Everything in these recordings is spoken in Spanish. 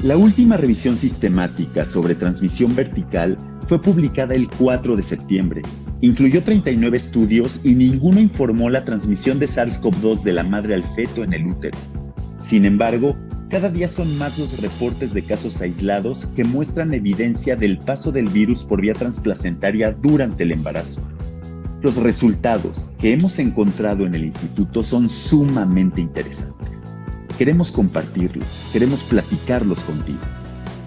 La última revisión sistemática sobre transmisión vertical fue publicada el 4 de septiembre. Incluyó 39 estudios y ninguno informó la transmisión de SARS-CoV-2 de la madre al feto en el útero. Sin embargo, cada día son más los reportes de casos aislados que muestran evidencia del paso del virus por vía transplacentaria durante el embarazo. Los resultados que hemos encontrado en el instituto son sumamente interesantes. Queremos compartirlos, queremos platicarlos contigo.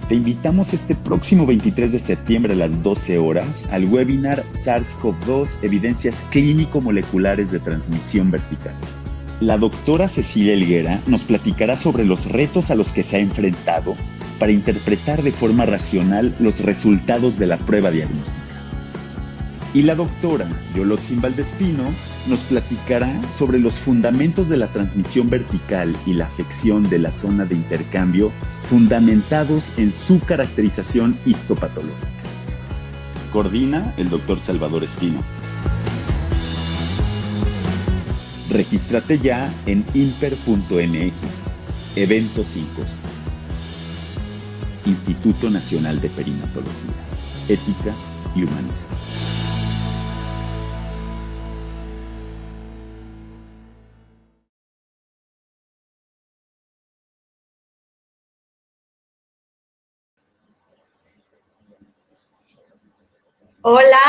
Te invitamos este próximo 23 de septiembre a las 12 horas al webinar SARS-CoV-2, Evidencias Clínico-Moleculares de Transmisión Vertical. La doctora Cecilia Helguera nos platicará sobre los retos a los que se ha enfrentado para interpretar de forma racional los resultados de la prueba diagnóstica. Y la doctora Yolotzin Valdespino nos platicará sobre los fundamentos de la transmisión vertical y la afección de la zona de intercambio fundamentados en su caracterización histopatológica. Coordina el doctor Salvador Espino. Regístrate ya en imper.mx. Eventos sin costo. Instituto Nacional de Perinatología, Ética y Humanismo. Hola,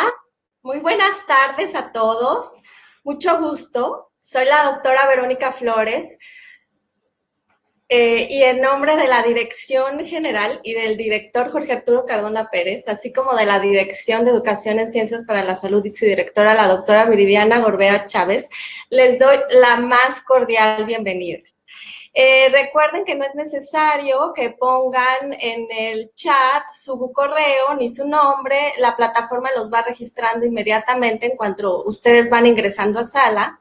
muy buenas tardes a todos. Mucho gusto. Soy la doctora Verónica Flores y en nombre de la Dirección General y del director Jorge Arturo Cardona Pérez, así como de la Dirección de Educación en Ciencias para la Salud y su directora, la doctora Viridiana Gorbea Chávez, les doy la más cordial bienvenida. Recuerden que no es necesario que pongan en el chat su correo ni su nombre, la plataforma los va registrando inmediatamente en cuanto ustedes van ingresando a sala.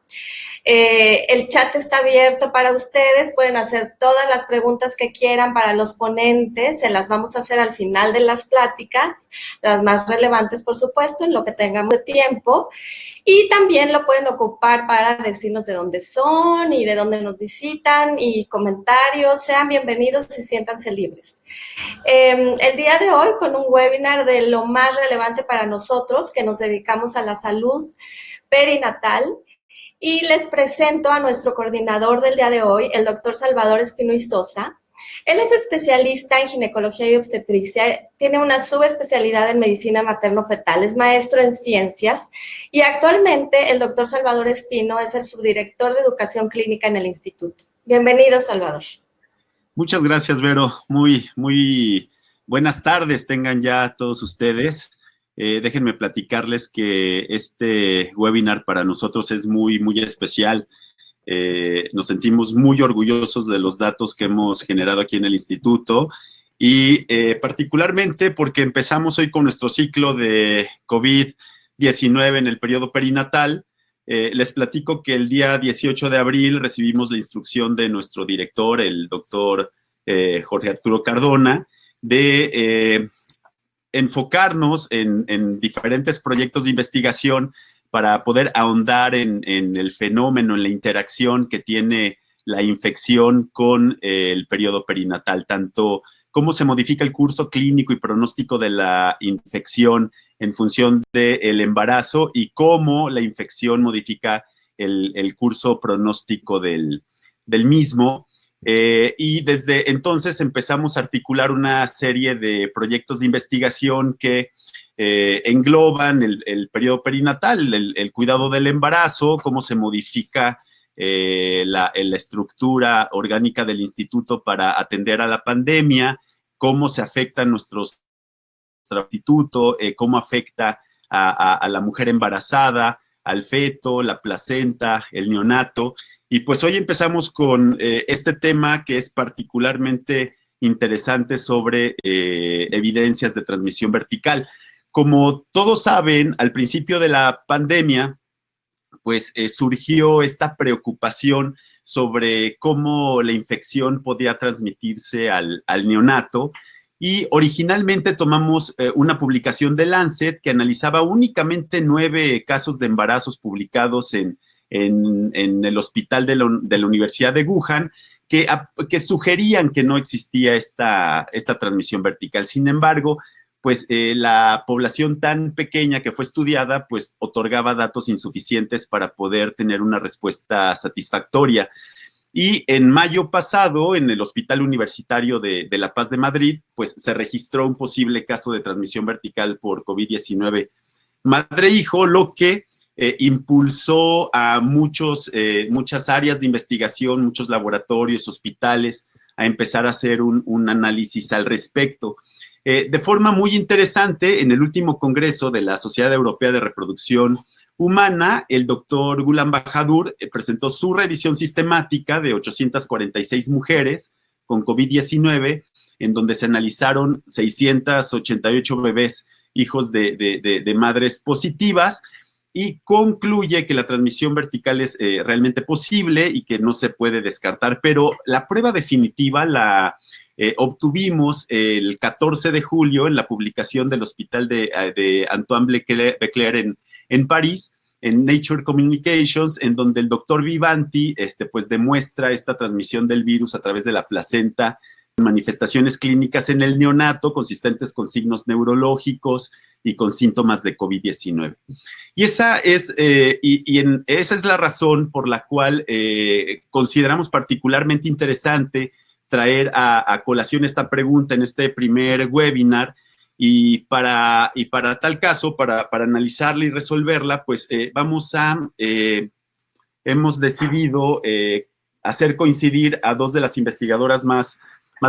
El chat está abierto para ustedes, pueden hacer todas las preguntas que quieran para los ponentes, se las vamos a hacer al final de las pláticas, las más relevantes por supuesto, en lo que tengamos de tiempo, y también lo pueden ocupar para decirnos de dónde son y de dónde nos visitan y comentarios, sean bienvenidos y siéntanse libres. El día de hoy con un webinar de lo más relevante para nosotros, que nos dedicamos a la salud perinatal. Y les presento a nuestro coordinador del día de hoy, el doctor Salvador Espino Isosa. Él es especialista en ginecología y obstetricia, tiene una subespecialidad en medicina materno-fetal, es maestro en ciencias y actualmente el doctor Salvador Espino es el subdirector de educación clínica en el instituto. Bienvenido, Salvador. Muchas gracias, Vero. Muy buenas tardes tengan ya todos ustedes. Déjenme platicarles que este webinar para nosotros es muy especial. Nos sentimos muy orgullosos de los datos que hemos generado aquí en el instituto y particularmente porque empezamos hoy con nuestro ciclo de COVID-19 en el periodo perinatal. Les platico que el día 18 de abril recibimos la instrucción de nuestro director, el doctor Jorge Arturo Cardona, de enfocarnos en diferentes proyectos de investigación para poder ahondar en el fenómeno, en la interacción que tiene la infección con el periodo perinatal, tanto cómo se modifica el curso clínico y pronóstico de la infección en función del embarazo y cómo la infección modifica el curso pronóstico del mismo. Y desde entonces empezamos a articular una serie de proyectos de investigación que engloban el periodo perinatal, el cuidado del embarazo, cómo se modifica la estructura orgánica del instituto para atender a la pandemia, cómo se afecta nuestro instituto, cómo afecta a la mujer embarazada, al feto, la placenta, el neonato. Y pues hoy empezamos con este tema que es particularmente interesante sobre evidencias de transmisión vertical. Como todos saben, al principio de la pandemia, pues surgió esta preocupación sobre cómo la infección podía transmitirse al neonato. Y originalmente tomamos una publicación de Lancet que analizaba únicamente 9 casos de embarazos publicados en el hospital de la Universidad de Wuhan, que sugerían que no existía esta transmisión vertical. Sin embargo, pues la población tan pequeña que fue estudiada, pues otorgaba datos insuficientes para poder tener una respuesta satisfactoria. Y en mayo pasado, en el Hospital Universitario de La Paz de Madrid, pues se registró un posible caso de transmisión vertical por COVID-19 madre-hijo, lo que impulsó a muchas áreas de investigación, muchos laboratorios, hospitales, a empezar a hacer un análisis al respecto. De forma muy interesante, en el último congreso de la Sociedad Europea de Reproducción Humana, el doctor Ghulam Bahadur presentó su revisión sistemática de 846 mujeres con COVID-19, en donde se analizaron 688 bebés hijos de madres positivas, y concluye que la transmisión vertical es realmente posible y que no se puede descartar, pero la prueba definitiva la obtuvimos el 14 de julio en la publicación del Hospital de Antoine Becler en París, en Nature Communications, en donde el doctor Vivanti pues demuestra esta transmisión del virus a través de la placenta, manifestaciones clínicas en el neonato consistentes con signos neurológicos y con síntomas de COVID-19. Y esa es la razón por la cual consideramos particularmente interesante traer a colación esta pregunta en este primer webinar, y para tal caso, para analizarla y resolverla, pues hemos decidido hacer coincidir a dos de las investigadoras más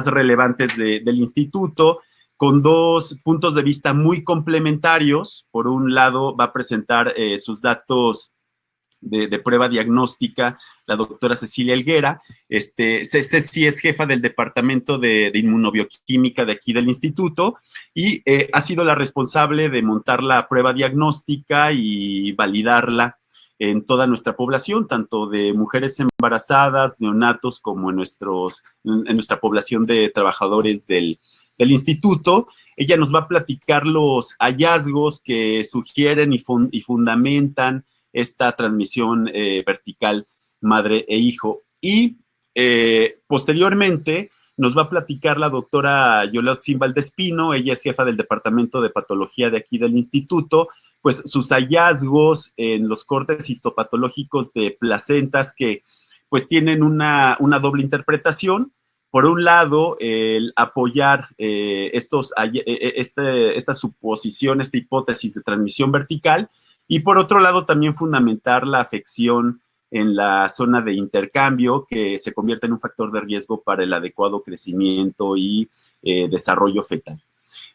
relevantes del instituto, con dos puntos de vista muy complementarios. Por un lado, va a presentar sus datos de prueba diagnóstica la doctora Cecilia Helguera. Ceci es jefa del departamento de inmunobioquímica de aquí del instituto y ha sido la responsable de montar la prueba diagnóstica y validarla en toda nuestra población, tanto de mujeres embarazadas, neonatos, como en nuestra población de trabajadores del instituto. Ella nos va a platicar los hallazgos que sugieren y fundamentan esta transmisión vertical madre e hijo. Y posteriormente nos va a platicar la doctora Yoleotzin Valdespino. Ella es jefa del departamento de patología de aquí del instituto, pues sus hallazgos en los cortes histopatológicos de placentas que pues tienen una doble interpretación. Por un lado, el apoyar esta suposición, esta hipótesis de transmisión vertical, y por otro lado también fundamentar la afección en la zona de intercambio, que se convierte en un factor de riesgo para el adecuado crecimiento y desarrollo fetal.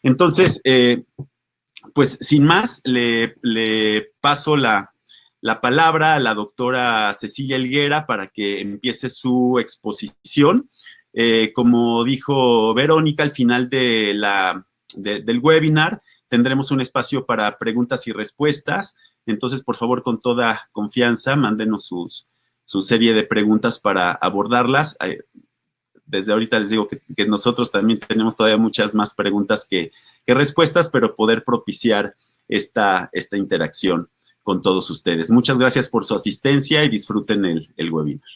Entonces, pues sin más, le paso la palabra a la doctora Cecilia Helguera para que empiece su exposición. Como dijo Verónica, al final del webinar tendremos un espacio para preguntas y respuestas. Entonces, por favor, con toda confianza, mándenos su serie de preguntas para abordarlas. Desde ahorita les digo que nosotros también tenemos todavía muchas más preguntas que respuestas, pero poder propiciar esta interacción con todos ustedes. Muchas gracias por su asistencia y disfruten el webinar.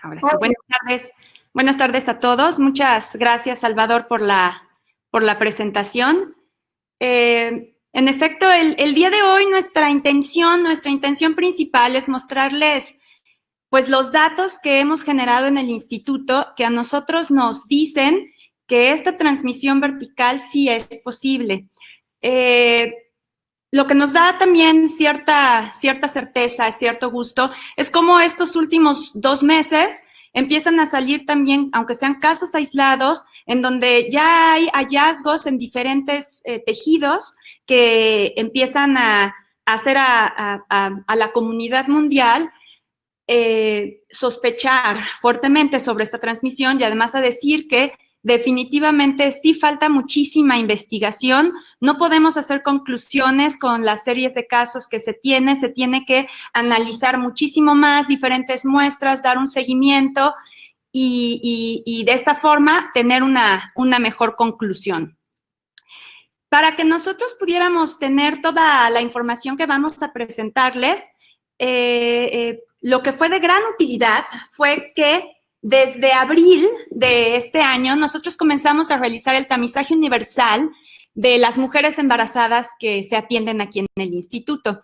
Ahora sí, buenas tardes. Buenas tardes a todos. Muchas gracias, Salvador, por la presentación. En efecto, el día de hoy nuestra intención principal es mostrarles pues los datos que hemos generado en el instituto, que a nosotros nos dicen que esta transmisión vertical sí es posible. Lo que nos da también cierta certeza, cierto gusto, es cómo estos últimos 2 meses empiezan a salir también, aunque sean casos aislados, en donde ya hay hallazgos en diferentes tejidos que empiezan a hacer a la comunidad mundial sospechar fuertemente sobre esta transmisión, y además a decir que definitivamente sí falta muchísima investigación. No podemos hacer conclusiones con las series de casos que se tiene que analizar muchísimo más, diferentes muestras, dar un seguimiento y de esta forma tener una mejor conclusión. para que nosotros pudiéramos tener toda la información que vamos a presentarles, lo que fue de gran utilidad fue que desde abril de este año nosotros comenzamos a realizar el tamizaje universal de las mujeres embarazadas que se atienden aquí en el instituto.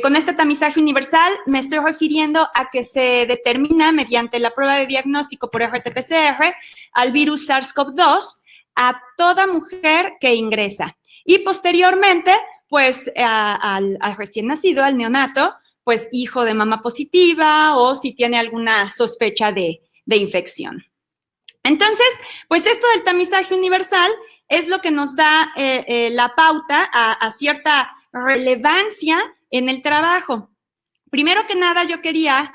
Con este tamizaje universal me estoy refiriendo a que se determina mediante la prueba de diagnóstico por RT-PCR al virus SARS-CoV-2 a toda mujer que ingresa. Y posteriormente, pues al recién nacido, al neonato, pues hijo de mamá positiva o si tiene alguna sospecha de infección. Entonces, pues esto del tamizaje universal es lo que nos da la pauta a cierta relevancia en el trabajo. Primero que nada, yo quería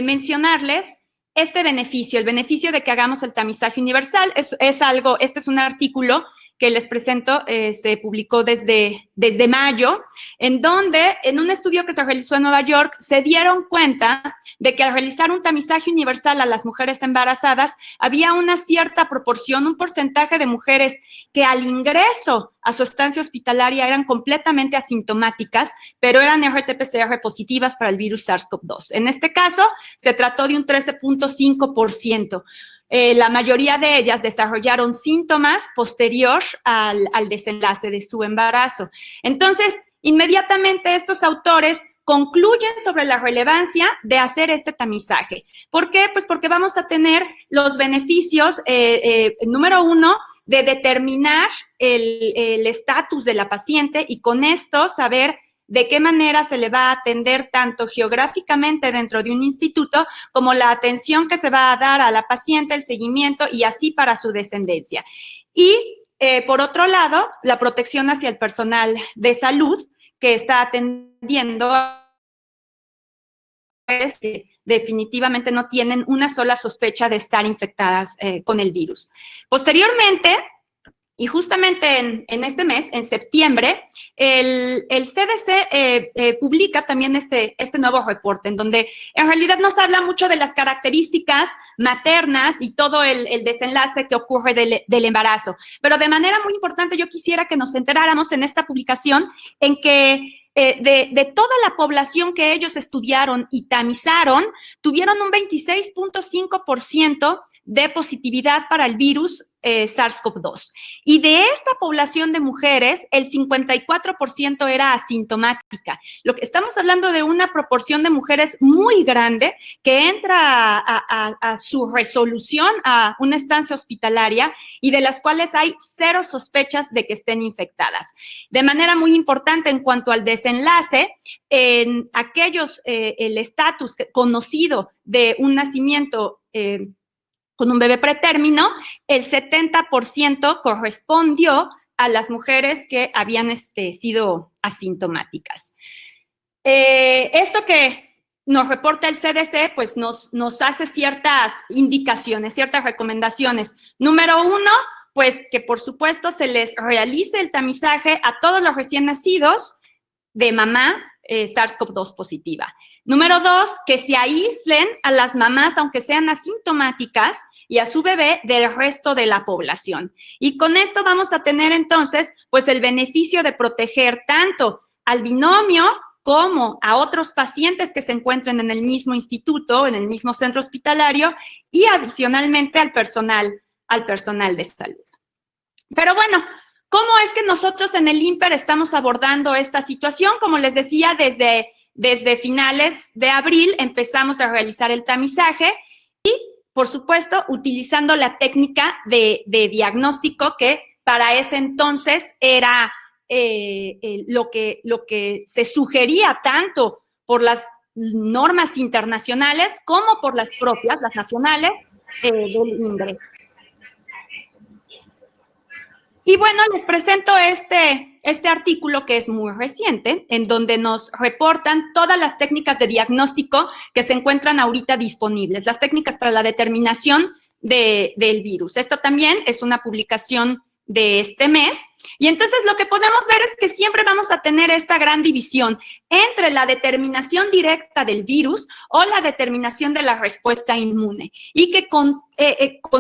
mencionarles este beneficio, el beneficio de que hagamos el tamizaje universal. Este es un artículo que les presento, se publicó desde mayo, en donde en un estudio que se realizó en Nueva York se dieron cuenta de que al realizar un tamizaje universal a las mujeres embarazadas había una cierta proporción, un porcentaje de mujeres que al ingreso a su estancia hospitalaria eran completamente asintomáticas, pero eran RT-PCR positivas para el virus SARS-CoV-2. En este caso, se trató de un 13.5%. La mayoría de ellas desarrollaron síntomas posterior al desenlace de su embarazo. Entonces, inmediatamente estos autores concluyen sobre la relevancia de hacer este tamizaje. ¿Por qué? Pues porque vamos a tener los beneficios, número uno, de determinar el estatus de la paciente y con esto saber de qué manera se le va a atender tanto geográficamente dentro de un instituto como la atención que se va a dar a la paciente, el seguimiento y así para su descendencia. Y, por otro lado, la protección hacia el personal de salud que está atendiendo a mujeres que definitivamente no tienen una sola sospecha de estar infectadas con el virus. Posteriormente, y justamente en este mes, en septiembre, el CDC publica también este nuevo reporte, en donde en realidad nos habla mucho de las características maternas y todo el desenlace que ocurre del embarazo. Pero de manera muy importante, yo quisiera que nos enteráramos en esta publicación en que de toda la población que ellos estudiaron y tamizaron, tuvieron un 26.5% de positividad para el virus SARS-CoV-2. Y de esta población de mujeres, el 54% era asintomática. Lo que estamos hablando de una proporción de mujeres muy grande que entra a su resolución a una estancia hospitalaria y de las cuales hay cero sospechas de que estén infectadas. De manera muy importante en cuanto al desenlace, en aquellos, el estatus conocido de un nacimiento con un bebé pretérmino, el 70% correspondió a las mujeres que habían sido asintomáticas. Esto que nos reporta el CDC, pues nos hace ciertas indicaciones, ciertas recomendaciones. Número uno, pues que por supuesto se les realice el tamizaje a todos los recién nacidos de mamá SARS-CoV-2 positiva. Número dos, que se aíslen a las mamás, aunque sean asintomáticas, y a su bebé del resto de la población. Y con esto vamos a tener entonces, pues el beneficio de proteger tanto al binomio como a otros pacientes que se encuentren en el mismo instituto, en el mismo centro hospitalario y adicionalmente al personal de salud. Pero bueno, ¿cómo es que nosotros en el INPER estamos abordando esta situación? Como les decía, desde finales de abril empezamos a realizar el tamizaje y, por supuesto, utilizando la técnica de diagnóstico que para ese entonces era lo que se sugería tanto por las normas internacionales como por las propias, las nacionales del INDRE. Y bueno, les presento este artículo que es muy reciente, en donde nos reportan todas las técnicas de diagnóstico que se encuentran ahorita disponibles, las técnicas para la determinación del virus. Esto también es una publicación de este mes. Y entonces lo que podemos ver es que siempre vamos a tener esta gran división entre la determinación directa del virus o la determinación de la respuesta inmune. Y que con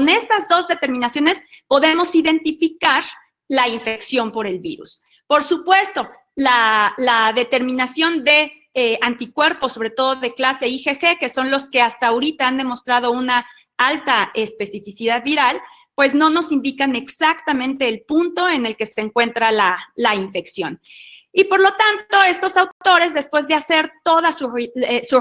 estas dos determinaciones podemos identificar la infección por el virus. Por supuesto, la determinación de anticuerpos, sobre todo de clase IgG, que son los que hasta ahorita han demostrado una alta especificidad viral, pues no nos indican exactamente el punto en el que se encuentra la infección. Y por lo tanto, estos autores, después de hacer toda su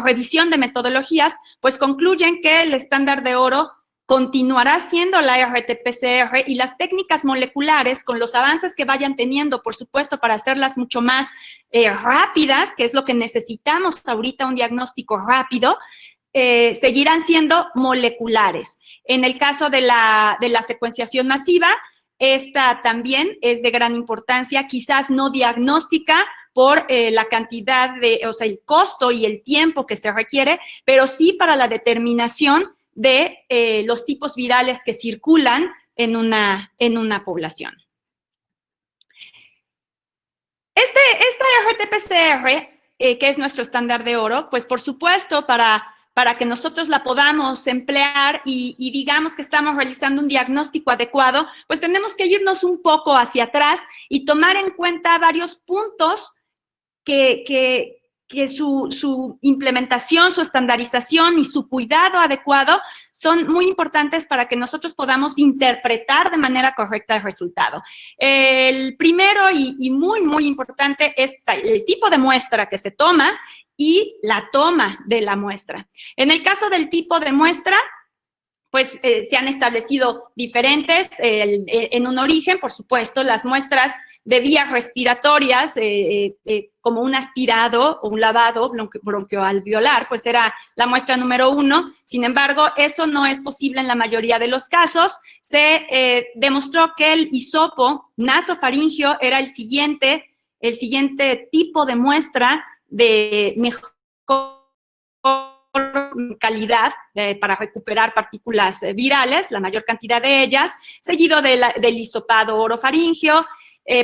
revisión de metodologías, pues concluyen que el estándar de oro continuará siendo la RT-PCR y las técnicas moleculares, con los avances que vayan teniendo, por supuesto, para hacerlas mucho más rápidas, que es lo que necesitamos ahorita, un diagnóstico rápido, seguirán siendo moleculares. En el caso de la secuenciación masiva, esta también es de gran importancia, quizás no diagnóstica por la cantidad o sea, el costo y el tiempo que se requiere, pero sí para la determinación de los tipos virales que circulan en una población. Esta RT-PCR, que es nuestro estándar de oro, pues por supuesto para que nosotros la podamos emplear y digamos que estamos realizando un diagnóstico adecuado, pues tenemos que irnos un poco hacia atrás y tomar en cuenta varios puntos que su implementación, su estandarización y su cuidado adecuado son muy importantes para que nosotros podamos interpretar de manera correcta el resultado. El primero y muy importante es el tipo de muestra que se toma y la toma de la muestra. En el caso del tipo de muestra, pues se han establecido diferentes. En un origen, por supuesto, las muestras de vías respiratorias, como un aspirado o un lavado bronquioalveolar, pues era la muestra número 1. Sin embargo, eso no es posible en la mayoría de los casos. Se demostró que el hisopo nasofaringio era el siguiente tipo de muestra de mejor calidad para recuperar partículas virales, la mayor cantidad de ellas, seguido del hisopado orofaringio.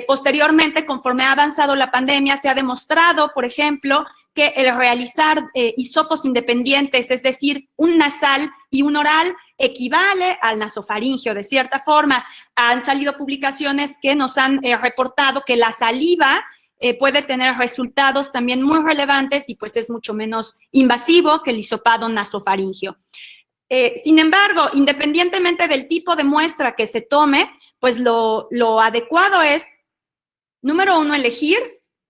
Posteriormente, conforme ha avanzado la pandemia, se ha demostrado, por ejemplo, que el realizar hisopos independientes, es decir, un nasal y un oral, equivale al nasofaringio de cierta forma. Han salido publicaciones que nos han reportado que la saliva puede tener resultados también muy relevantes y pues es mucho menos invasivo que el hisopado nasofaringio. Sin embargo, independientemente del tipo de muestra que se tome, pues lo adecuado es, número 1, elegir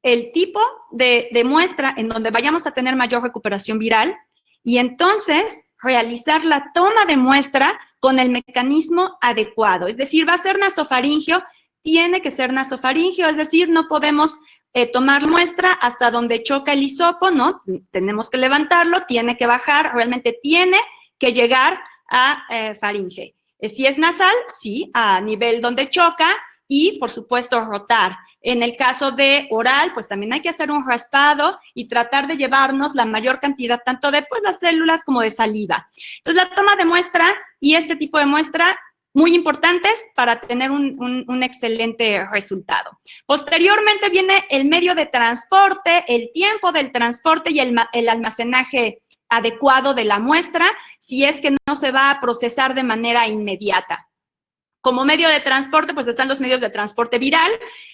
el tipo de muestra en donde vayamos a tener mayor recuperación viral y entonces realizar la toma de muestra con el mecanismo adecuado. Es decir, va a ser nasofaringio, tiene que ser nasofaringio, es decir, no podemos tomar muestra hasta donde choca el hisopo, ¿no? Tenemos que levantarlo, tiene que bajar, realmente tiene que llegar a faringe. Si es nasal, sí, a nivel donde choca y, por supuesto, rotar. En el caso de oral, pues también hay que hacer un raspado y tratar de llevarnos la mayor cantidad tanto de pues, las células como de saliva. Entonces, la toma de muestra y este tipo de muestra muy importantes para tener un excelente resultado. Posteriormente viene el medio de transporte, el tiempo del transporte y el almacenaje adecuado de la muestra, si es que no se va a procesar de manera inmediata. Como medio de transporte, pues están los medios de transporte viral.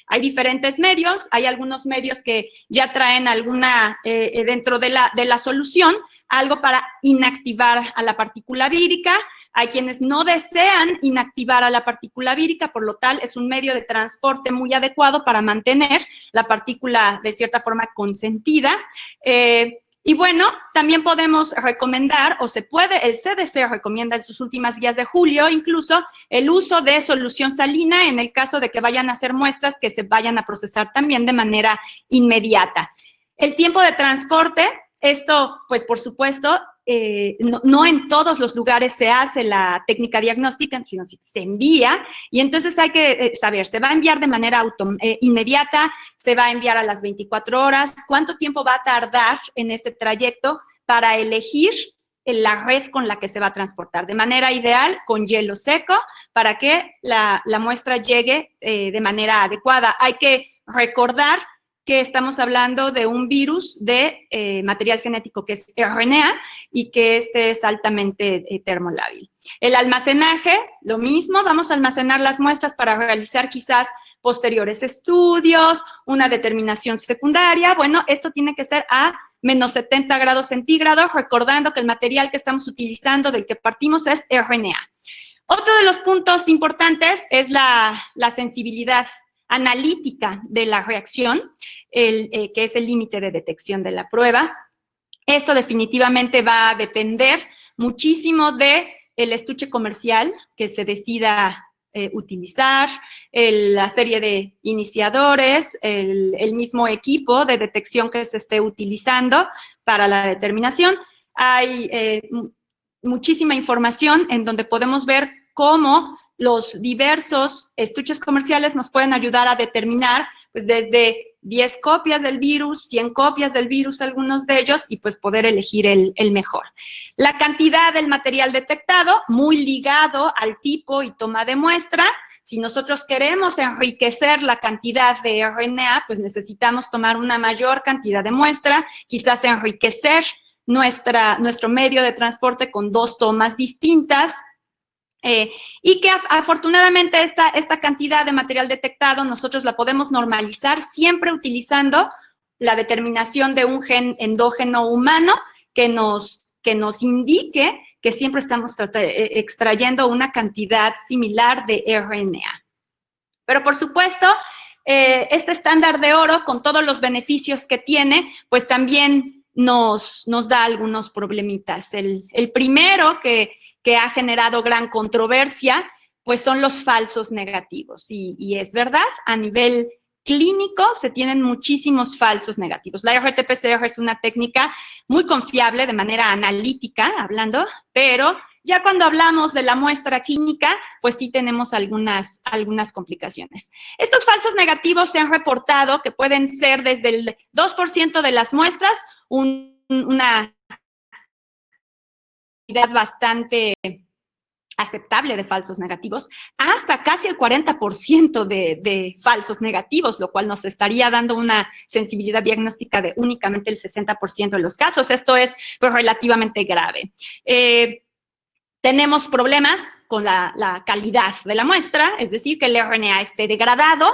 Hay diferentes medios, hay algunos medios que ya traen alguna, dentro de la solución, algo para inactivar a la partícula vírica. Hay quienes no desean inactivar a la partícula vírica, por lo tal es un medio de transporte muy adecuado para mantener la partícula de cierta forma consentida. Y bueno, también podemos recomendar, o el CDC recomienda en sus últimas guías de julio, incluso el uso de solución salina en el caso de que vayan a hacer muestras que se vayan a procesar también de manera inmediata. El tiempo de transporte, esto, pues por supuesto, no en todos los lugares se hace la técnica diagnóstica, sino se envía, y entonces hay que saber, ¿se va a enviar de manera inmediata? ¿Se va a enviar a las 24 horas? ¿Cuánto tiempo va a tardar en ese trayecto para elegir la red con la que se va a transportar? De manera ideal, con hielo seco, para que la muestra llegue de manera adecuada. Hay que recordar que estamos hablando de un virus de material genético que es RNA y que este es altamente termolábil. El almacenaje, lo mismo, vamos a almacenar las muestras para realizar quizás posteriores estudios, una determinación secundaria. Bueno, esto tiene que ser a menos 70 grados centígrados, recordando que el material que estamos utilizando, del que partimos, es RNA. Otro de los puntos importantes es la sensibilidad analítica de la reacción, que es el límite de detección de la prueba. Esto definitivamente va a depender muchísimo del estuche comercial que se decida utilizar, la serie de iniciadores, el mismo equipo de detección que se esté utilizando para la determinación. Hay muchísima información en donde podemos ver cómo los diversos estuches comerciales nos pueden ayudar a determinar, pues, desde 10 copias del virus, 100 copias del virus, algunos de ellos, y pues poder elegir el mejor. La cantidad del material detectado, muy ligado al tipo y toma de muestra. Si nosotros queremos enriquecer la cantidad de RNA, pues necesitamos tomar una mayor cantidad de muestra, quizás enriquecer nuestro medio de transporte con 2 tomas distintas, y que afortunadamente esta cantidad de material detectado nosotros la podemos normalizar siempre utilizando la determinación de un gen endógeno humano que nos indique que siempre estamos extrayendo una cantidad similar de RNA. Pero por supuesto, este estándar de oro, con todos los beneficios que tiene, pues también nos da algunos problemitas. El primero que ha generado gran controversia, pues son los falsos negativos. Y es verdad, a nivel clínico se tienen muchísimos falsos negativos. La RT-PCR es una técnica muy confiable de manera analítica, hablando, pero ya cuando hablamos de la muestra clínica, pues sí tenemos algunas complicaciones. Estos falsos negativos se han reportado que pueden ser desde el 2% de las muestras, una cantidad bastante aceptable de falsos negativos, hasta casi el 40% de falsos negativos, lo cual nos estaría dando una sensibilidad diagnóstica de únicamente el 60% de los casos. Esto es, pues, relativamente grave. Tenemos problemas con la calidad de la muestra, es decir, que el RNA esté degradado.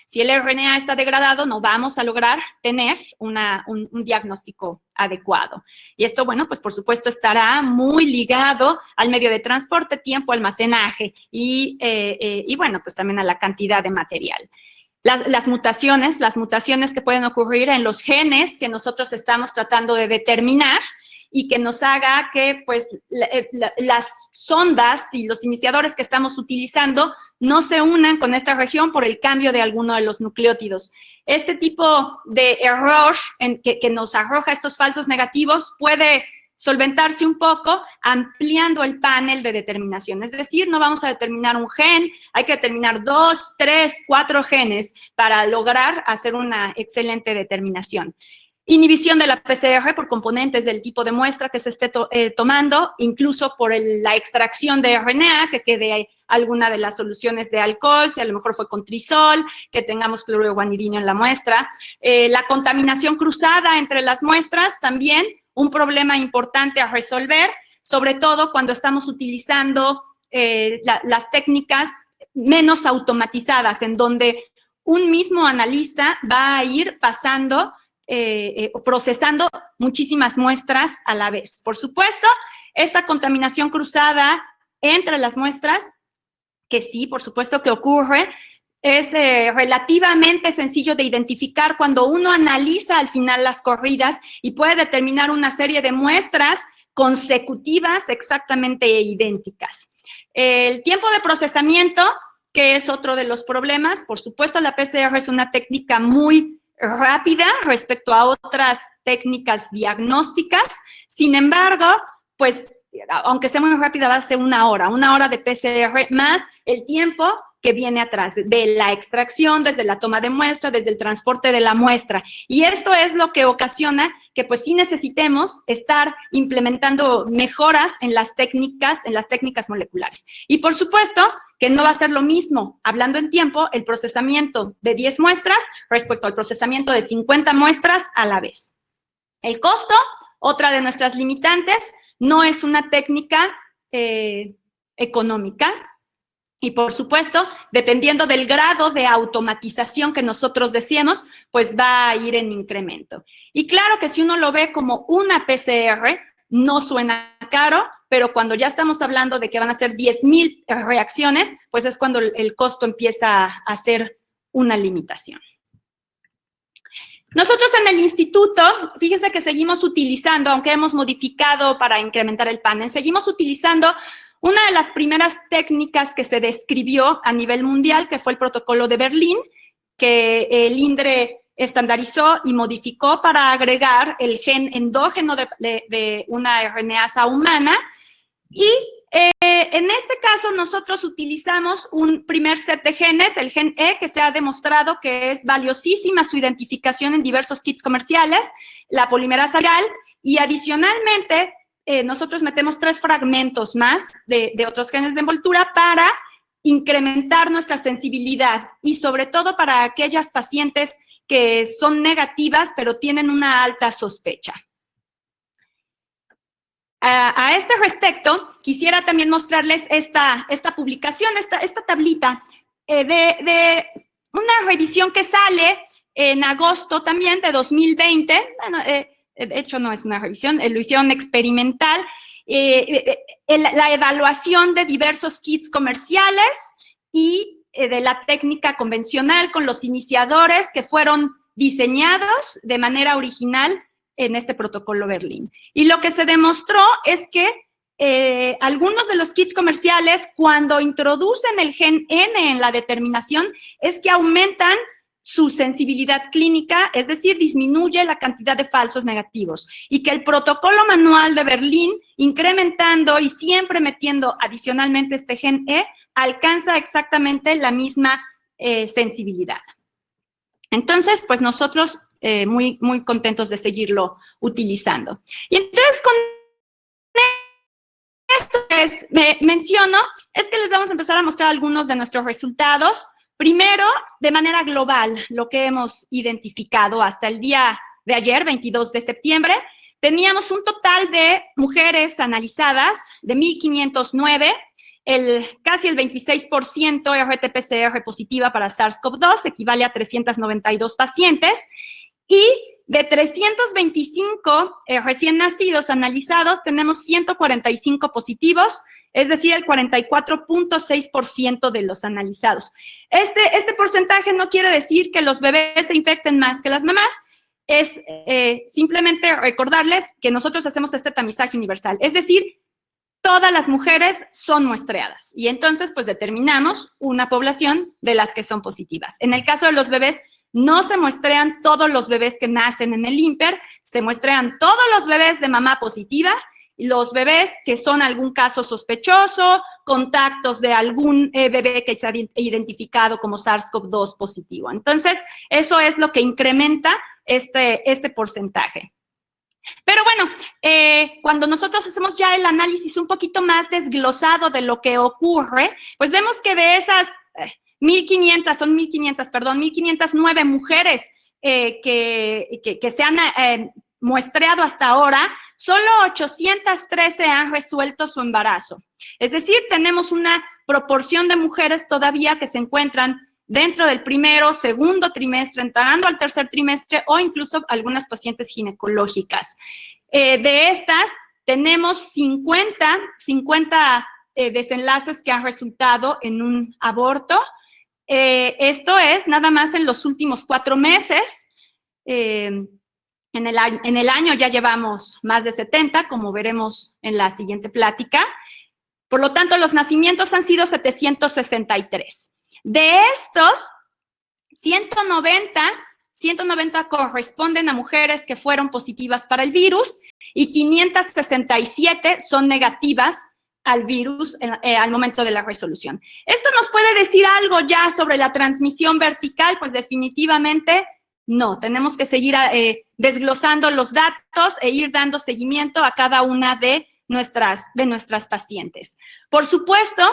Si el RNA está degradado, no vamos a lograr tener un diagnóstico adecuado. Y esto, bueno, pues por supuesto estará muy ligado al medio de transporte, tiempo, almacenaje y bueno, pues también a la cantidad de material. Las mutaciones que pueden ocurrir en los genes que nosotros estamos tratando de determinar y que nos haga que, pues, las sondas y los iniciadores que estamos utilizando no se unan con esta región por el cambio de alguno de los nucleótidos. Este tipo de error que nos arroja estos falsos negativos puede solventarse un poco ampliando el panel de determinación. Es decir, no vamos a determinar un gen, hay que determinar 2, 3, 4 genes para lograr hacer una excelente determinación. Inhibición de la PCR por componentes del tipo de muestra que se esté tomando, incluso por la extracción de RNA, que quede alguna de las soluciones de alcohol, si a lo mejor fue con trisol, que tengamos cloruro de guanidinio en la muestra. La contaminación cruzada entre las muestras, también un problema importante a resolver, sobre todo cuando estamos utilizando las técnicas menos automatizadas, en donde un mismo analista va a ir pasando procesando muchísimas muestras a la vez. Por supuesto, esta contaminación cruzada entre las muestras, que sí, por supuesto que ocurre, es relativamente sencillo de identificar cuando uno analiza al final las corridas y puede determinar una serie de muestras consecutivas exactamente idénticas. El tiempo de procesamiento, que es otro de los problemas, por supuesto la PCR es una técnica muy rápida respecto a otras técnicas diagnósticas. Sin embargo, pues, aunque sea muy rápida, va a ser una hora de PCR más el tiempo que viene atrás, de la extracción, desde la toma de muestra, desde el transporte de la muestra. Y esto es lo que ocasiona que, pues, sí necesitemos estar implementando mejoras en las técnicas moleculares. Y, por supuesto, que no va a ser lo mismo, hablando en tiempo, el procesamiento de 10 muestras respecto al procesamiento de 50 muestras a la vez. El costo, otra de nuestras limitantes, no es una técnica económica. Y por supuesto, dependiendo del grado de automatización que nosotros deseemos, pues va a ir en incremento. Y claro que si uno lo ve como una PCR, no suena caro, pero cuando ya estamos hablando de que van a ser 10,000 reacciones, pues es cuando el costo empieza a ser una limitación. Nosotros en el instituto, fíjense que seguimos utilizando, aunque hemos modificado para incrementar el panel, seguimos utilizando una de las primeras técnicas que se describió a nivel mundial, que fue el protocolo de Berlín, que el INDRE estandarizó y modificó para agregar el gen endógeno de una RNasa humana. Y en este caso nosotros utilizamos un primer set de genes, el gen E, que se ha demostrado que es valiosísima su identificación en diversos kits comerciales, la polimerasa viral, y adicionalmente nosotros metemos 3 fragmentos más de otros genes de envoltura para incrementar nuestra sensibilidad y sobre todo para aquellas pacientes que son negativas pero tienen una alta sospecha. A este respecto, quisiera también mostrarles esta publicación, esta tablita de una revisión que sale en agosto también de 2020. Bueno, de hecho no es una revisión, lo hicieron experimental, la evaluación de diversos kits comerciales y de la técnica convencional con los iniciadores que fueron diseñados de manera original en este protocolo Berlín. Y lo que se demostró es que algunos de los kits comerciales, cuando introducen el gen N en la determinación, es que aumentan su sensibilidad clínica, es decir, disminuye la cantidad de falsos negativos. Y que el protocolo manual de Berlín, incrementando y siempre metiendo adicionalmente este gen E, alcanza exactamente la misma sensibilidad. Entonces, pues nosotros muy contentos de seguirlo utilizando. Y entonces, con esto menciono, es que les vamos a empezar a mostrar algunos de nuestros resultados. Primero, de manera global, lo que hemos identificado hasta el día de ayer, 22 de septiembre, teníamos un total de mujeres analizadas de 1,509, casi el 26% RT-PCR positiva para SARS-CoV-2, equivale a 392 pacientes, y de 325 recién nacidos analizados, tenemos 145 positivos, es decir, el 44.6% de los analizados. Este porcentaje no quiere decir que los bebés se infecten más que las mamás, es simplemente recordarles que nosotros hacemos este tamizaje universal, es decir, todas las mujeres son muestreadas y entonces pues determinamos una población de las que son positivas. En el caso de los bebés, no se muestrean todos los bebés que nacen en el INPER, se muestrean todos los bebés de mamá positiva, los bebés que son algún caso sospechoso, contactos de algún bebé que se ha identificado como SARS-CoV-2 positivo. Entonces, eso es lo que incrementa este porcentaje. Pero bueno, cuando nosotros hacemos ya el análisis un poquito más desglosado de lo que ocurre, pues vemos que de esas 1,509 mujeres que se han muestreado hasta ahora, solo 813 han resuelto su embarazo. Es decir, tenemos una proporción de mujeres todavía que se encuentran dentro del primero, segundo trimestre, entrando al tercer trimestre o incluso algunas pacientes ginecológicas. De estas, tenemos 50 desenlaces que han resultado en un aborto. Esto es nada más en los últimos 4 meses. En el año ya llevamos más de 70, como veremos en la siguiente plática. Por lo tanto, los nacimientos han sido 763. De estos, 190 corresponden a mujeres que fueron positivas para el virus y 567 son negativas al virus al momento de la resolución. ¿Esto nos puede decir algo ya sobre la transmisión vertical? Pues definitivamente no. Tenemos que seguir desglosando los datos e ir dando seguimiento a cada una de nuestras pacientes. Por supuesto,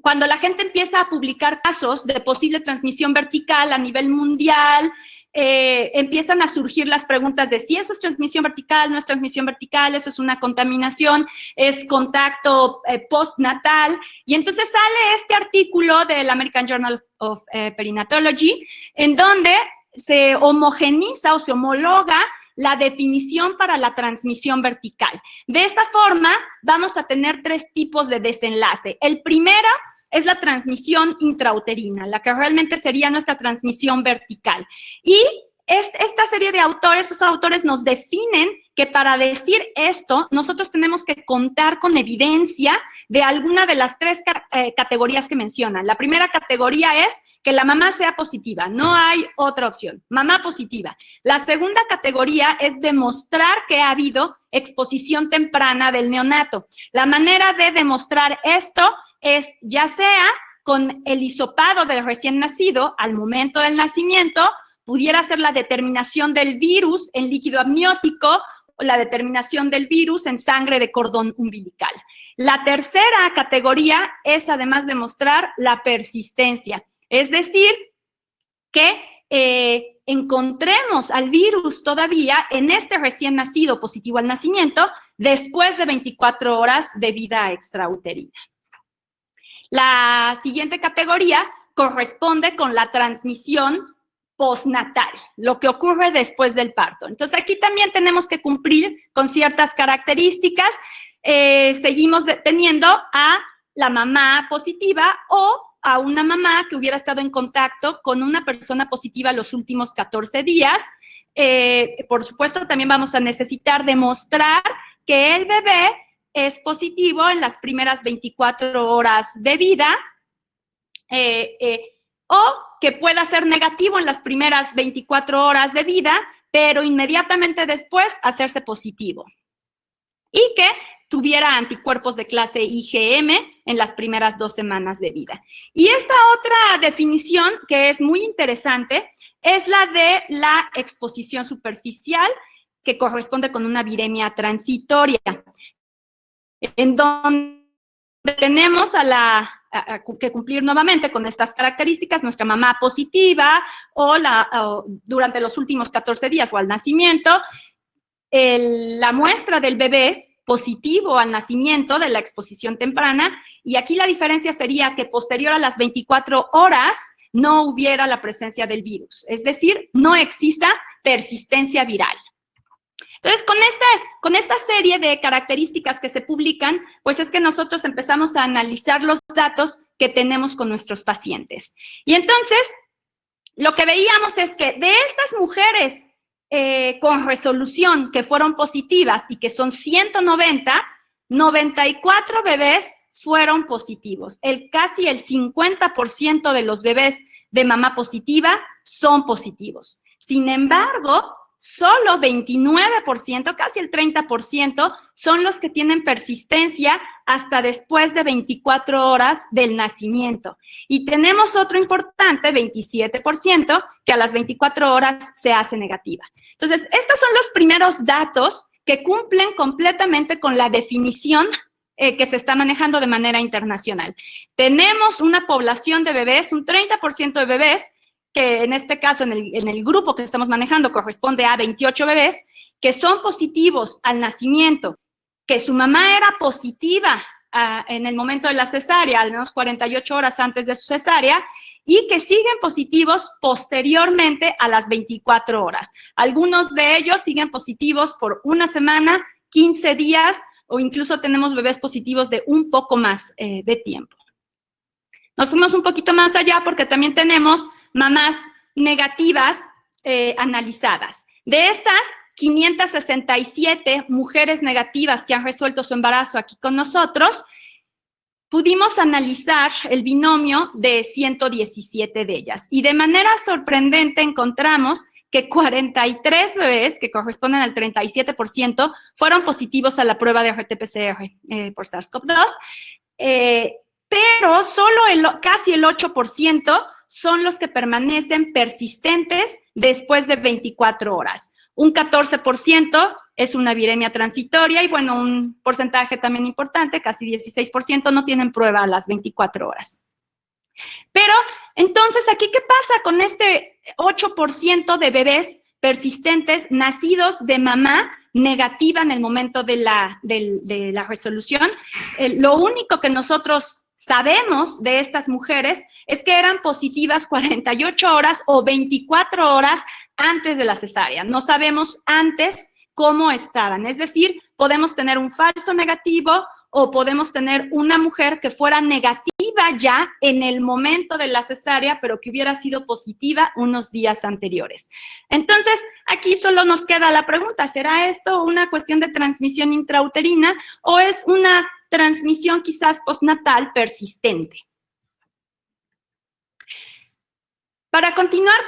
cuando la gente empieza a publicar casos de posible transmisión vertical a nivel mundial, empiezan a surgir las preguntas de si eso es transmisión vertical, no es transmisión vertical, eso es una contaminación, es contacto postnatal. Y entonces sale este artículo del American Journal of Perinatology, en donde se homogeniza o se homologa la definición para la transmisión vertical. De esta forma, vamos a tener 3 tipos de desenlace. El primero es la transmisión intrauterina, la que realmente sería nuestra transmisión vertical. Y esta serie de autores, esos autores nos definen que para decir esto, nosotros tenemos que contar con evidencia de alguna de las 3 categorías que mencionan. La primera categoría es que la mamá sea positiva, no hay otra opción, mamá positiva. La segunda categoría es demostrar que ha habido exposición temprana del neonato. La manera de demostrar esto es ya sea con el hisopado del recién nacido al momento del nacimiento, pudiera ser la determinación del virus en líquido amniótico o la determinación del virus en sangre de cordón umbilical. La tercera categoría es además demostrar la persistencia, es decir, que encontremos al virus todavía en este recién nacido positivo al nacimiento después de 24 horas de vida extrauterina. La siguiente categoría corresponde con la transmisión postnatal, lo que ocurre después del parto. Entonces, aquí también tenemos que cumplir con ciertas características. Seguimos teniendo a la mamá positiva o a una mamá que hubiera estado en contacto con una persona positiva los últimos 14 días. Por supuesto, también vamos a necesitar demostrar que el bebé es positivo en las primeras 24 horas de vida o que pueda ser negativo en las primeras 24 horas de vida, pero inmediatamente después hacerse positivo. Y que tuviera anticuerpos de clase IgM en las primeras 2 semanas de vida. Y esta otra definición, que es muy interesante, es la de la exposición superficial, que corresponde con una viremia transitoria, en donde tenemos que cumplir nuevamente con estas características, nuestra mamá positiva o durante los últimos 14 días o al nacimiento, la muestra del bebé positivo al nacimiento de la exposición temprana, y aquí la diferencia sería que posterior a las 24 horas no hubiera la presencia del virus, es decir, no exista persistencia viral. Entonces, con esta serie de características que se publican, pues es que nosotros empezamos a analizar los datos que tenemos con nuestros pacientes. Y entonces, lo que veíamos es que de estas mujeres con resolución que fueron positivas y que son 190, 94 bebés fueron positivos. Casi el 50% de los bebés de mamá positiva son positivos. Sin embargo, solo 29%, casi el 30%, son los que tienen persistencia hasta después de 24 horas del nacimiento. Y tenemos otro importante, 27%, que a las 24 horas se hace negativa. Entonces, estos son los primeros datos que cumplen completamente con la definición que se está manejando de manera internacional. Tenemos una población de bebés, un 30% de bebés, que en este caso, en el grupo que estamos manejando, corresponde a 28 bebés, que son positivos al nacimiento, que su mamá era positiva en el momento de la cesárea, al menos 48 horas antes de su cesárea, y que siguen positivos posteriormente a las 24 horas. Algunos de ellos siguen positivos por 1 semana, 15 días, o incluso tenemos bebés positivos de un poco más de tiempo. Nos fuimos un poquito más allá porque también tenemos mamás negativas analizadas. De estas, 567 mujeres negativas que han resuelto su embarazo aquí con nosotros, pudimos analizar el binomio de 117 de ellas. Y de manera sorprendente encontramos que 43 bebés, que corresponden al 37%, fueron positivos a la prueba de RT-PCR por SARS-CoV-2, pero solo casi el 8% son los que permanecen persistentes después de 24 horas. Un 14% es una viremia transitoria y, bueno, un porcentaje también importante, casi 16%, no tienen prueba a las 24 horas. Pero, entonces, ¿aquí qué pasa con este 8% de bebés persistentes nacidos de mamá negativa en el momento de la resolución. Lo único que nosotros sabemos de estas mujeres es que eran positivas 48 horas o 24 horas antes de la cesárea. No sabemos antes cómo estaban. Es decir, podemos tener un falso negativo o podemos tener una mujer que fuera negativa ya en el momento de la cesárea, pero que hubiera sido positiva unos días anteriores. Entonces, aquí solo nos queda la pregunta, ¿será esto una cuestión de transmisión intrauterina o es una transmisión quizás postnatal persistente? Para continuar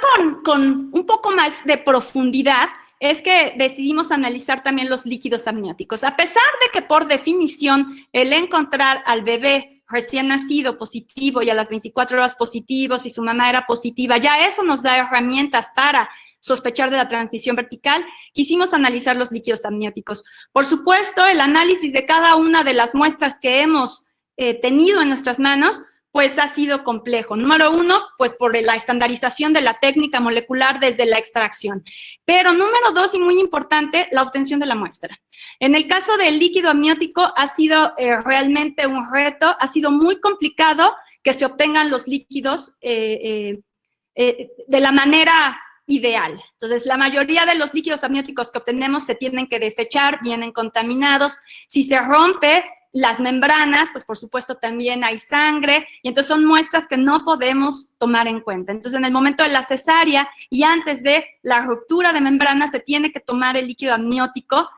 con un poco más de profundidad, es que decidimos analizar también los líquidos amnióticos. A pesar de que por definición el encontrar al bebé recién nacido positivo y a las 24 horas positivo, si su mamá era positiva, ya eso nos da herramientas para sospechar de la transmisión vertical, quisimos analizar los líquidos amnióticos. Por supuesto, el análisis de cada una de las muestras que hemos tenido en nuestras manos pues ha sido complejo. Número uno, pues por la estandarización de la técnica molecular desde la extracción. Pero número dos, y muy importante, la obtención de la muestra. En el caso del líquido amniótico ha sido realmente un reto, ha sido muy complicado que se obtengan los líquidos de la manera ideal. Entonces, la mayoría de los líquidos amnióticos que obtenemos se tienen que desechar, vienen contaminados. Si se rompe las membranas, pues por supuesto también hay sangre, y entonces son muestras que no podemos tomar en cuenta. Entonces, en el momento de la cesárea y antes de la ruptura de membranas, se tiene que tomar el líquido amniótico,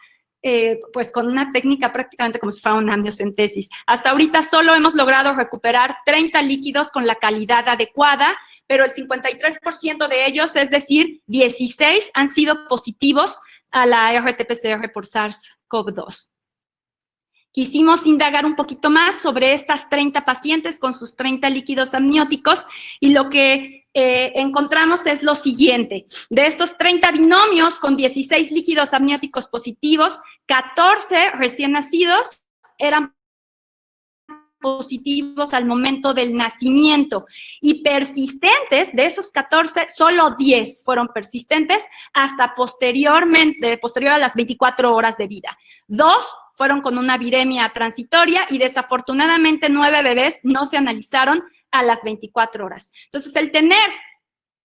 pues con una técnica prácticamente como si fuera una amniocentesis. Hasta ahorita solo hemos logrado recuperar 30 líquidos con la calidad adecuada, pero el 53% de ellos, es decir, 16, han sido positivos a la RT-PCR por SARS-CoV-2. Quisimos indagar un poquito más sobre estas 30 pacientes con sus 30 líquidos amnióticos y lo que encontramos es lo siguiente. De estos 30 binomios con 16 líquidos amnióticos positivos, 14 recién nacidos eran positivos al momento del nacimiento y persistentes, de esos 14, solo 10 fueron persistentes hasta posterior a las 24 horas de vida. 2 fueron con una viremia transitoria y desafortunadamente 9 bebés no se analizaron a las 24 horas. Entonces, el tener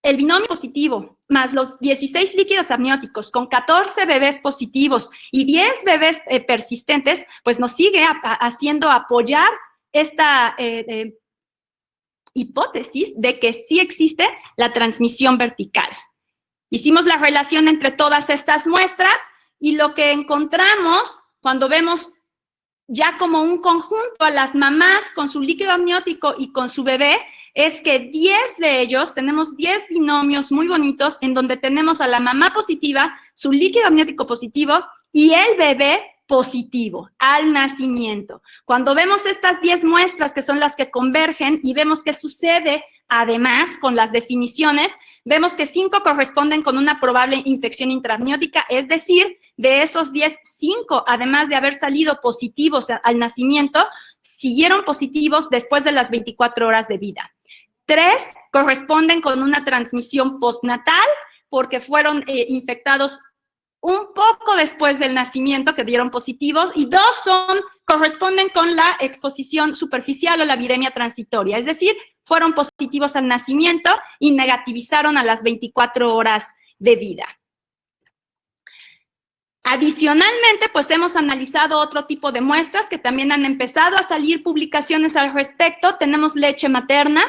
el binomio positivo más los 16 líquidos amnióticos con 14 bebés positivos y 10 bebés persistentes, pues nos sigue haciendo apoyar esta hipótesis de que sí existe la transmisión vertical. Hicimos la relación entre todas estas muestras y lo que encontramos cuando vemos ya como un conjunto a las mamás con su líquido amniótico y con su bebé, es que 10 de ellos, tenemos 10 binomios muy bonitos en donde tenemos a la mamá positiva, su líquido amniótico positivo y el bebé positivo al nacimiento. Cuando vemos estas 10 muestras que son las que convergen y vemos qué sucede además con las definiciones, vemos que 5 corresponden con una probable infección intraamniótica, es decir, de esos 10, 5, además de haber salido positivos al nacimiento, siguieron positivos después de las 24 horas de vida. 3 corresponden con una transmisión postnatal porque fueron infectados un poco después del nacimiento que dieron positivos y 2 corresponden con la exposición superficial o la viremia transitoria, es decir, fueron positivos al nacimiento y negativizaron a las 24 horas de vida. Adicionalmente, pues hemos analizado otro tipo de muestras que también han empezado a salir publicaciones al respecto. Tenemos leche materna.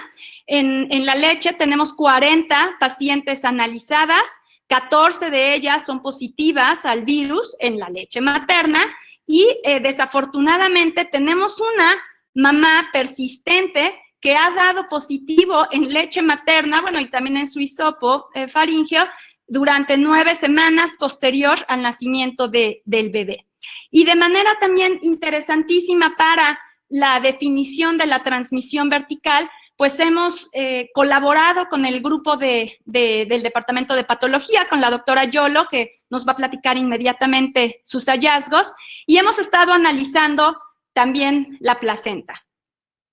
En la leche tenemos 40 pacientes analizadas, 14 de ellas son positivas al virus en la leche materna y desafortunadamente tenemos una mamá persistente que ha dado positivo en leche materna, bueno, y también en su hisopo faríngeo, durante 9 semanas posterior al nacimiento del bebé. Y de manera también interesantísima para la definición de la transmisión vertical, pues hemos colaborado con el grupo del Departamento de Patología, con la doctora Yolo, que nos va a platicar inmediatamente sus hallazgos, y hemos estado analizando también la placenta.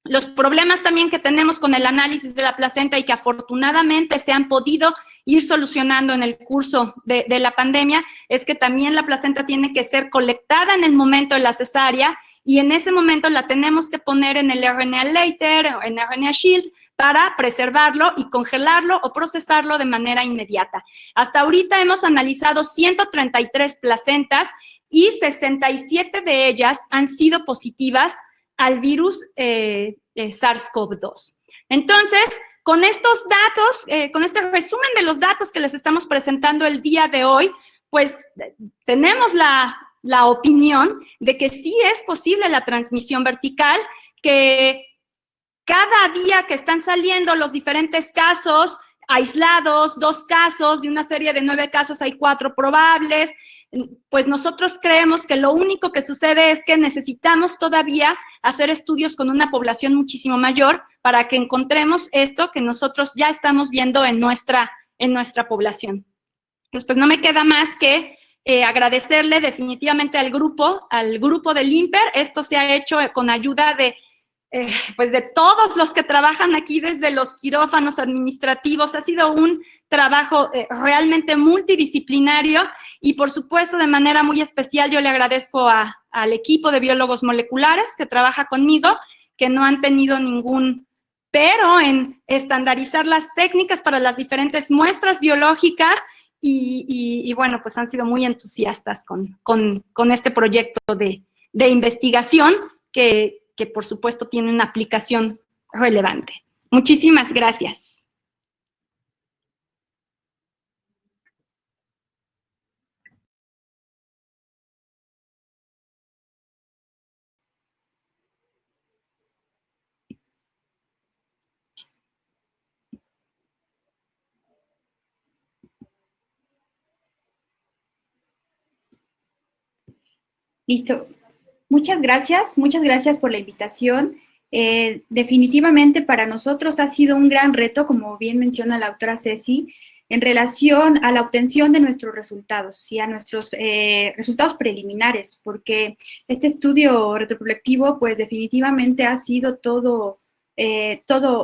Los problemas también que tenemos con el análisis de la placenta y que afortunadamente se han podido ir solucionando en el curso de la pandemia es que también la placenta tiene que ser colectada en el momento de la cesárea y en ese momento la tenemos que poner en el RNA Later o en RNA Shield para preservarlo y congelarlo o procesarlo de manera inmediata. Hasta ahorita hemos analizado 133 placentas y 67 de ellas han sido positivas al virus SARS-CoV-2. Entonces, con estos datos, con este resumen de los datos que les estamos presentando el día de hoy, pues tenemos la opinión de que sí es posible la transmisión vertical, que cada día que están saliendo los diferentes casos aislados, 2 casos, de una serie de 9 casos hay 4 probables, pues nosotros creemos que lo único que sucede es que necesitamos todavía hacer estudios con una población muchísimo mayor para que encontremos esto que nosotros ya estamos viendo en nuestra población. Entonces, pues no me queda más que agradecerle definitivamente al grupo del INPER. Esto se ha hecho con ayuda de pues de todos los que trabajan aquí desde los quirófanos administrativos. Ha sido un trabajo realmente multidisciplinario y por supuesto de manera muy especial yo le agradezco al equipo de biólogos moleculares que trabaja conmigo, que no han tenido ningún pero en estandarizar las técnicas para las diferentes muestras biológicas y bueno, pues han sido muy entusiastas con este proyecto de investigación que por supuesto tiene una aplicación relevante. Muchísimas gracias. Listo. Muchas gracias por la invitación. Definitivamente para nosotros ha sido un gran reto, como bien menciona la doctora Ceci, en relación a la obtención de nuestros resultados y a nuestros resultados preliminares, porque este estudio retroprospectivo, pues definitivamente ha sido todo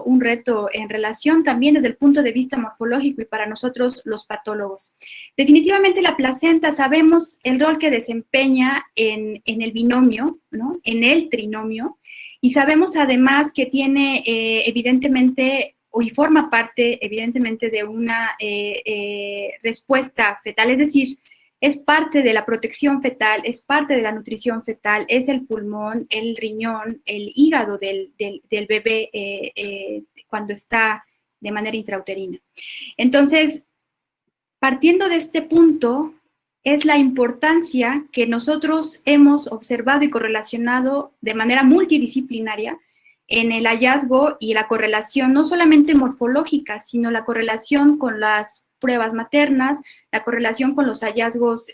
un reto en relación también desde el punto de vista morfológico y para nosotros los patólogos. Definitivamente la placenta sabemos el rol que desempeña en el binomio, ¿no? En el trinomio, y sabemos además que tiene evidentemente y forma parte evidentemente de una respuesta fetal, es decir, es parte de la protección fetal, es parte de la nutrición fetal, es el pulmón, el riñón, el hígado del bebé cuando está de manera intrauterina. Entonces, partiendo de este punto, es la importancia que nosotros hemos observado y correlacionado de manera multidisciplinaria en el hallazgo y la correlación no solamente morfológica, sino la correlación con las pruebas maternas, la correlación con los hallazgos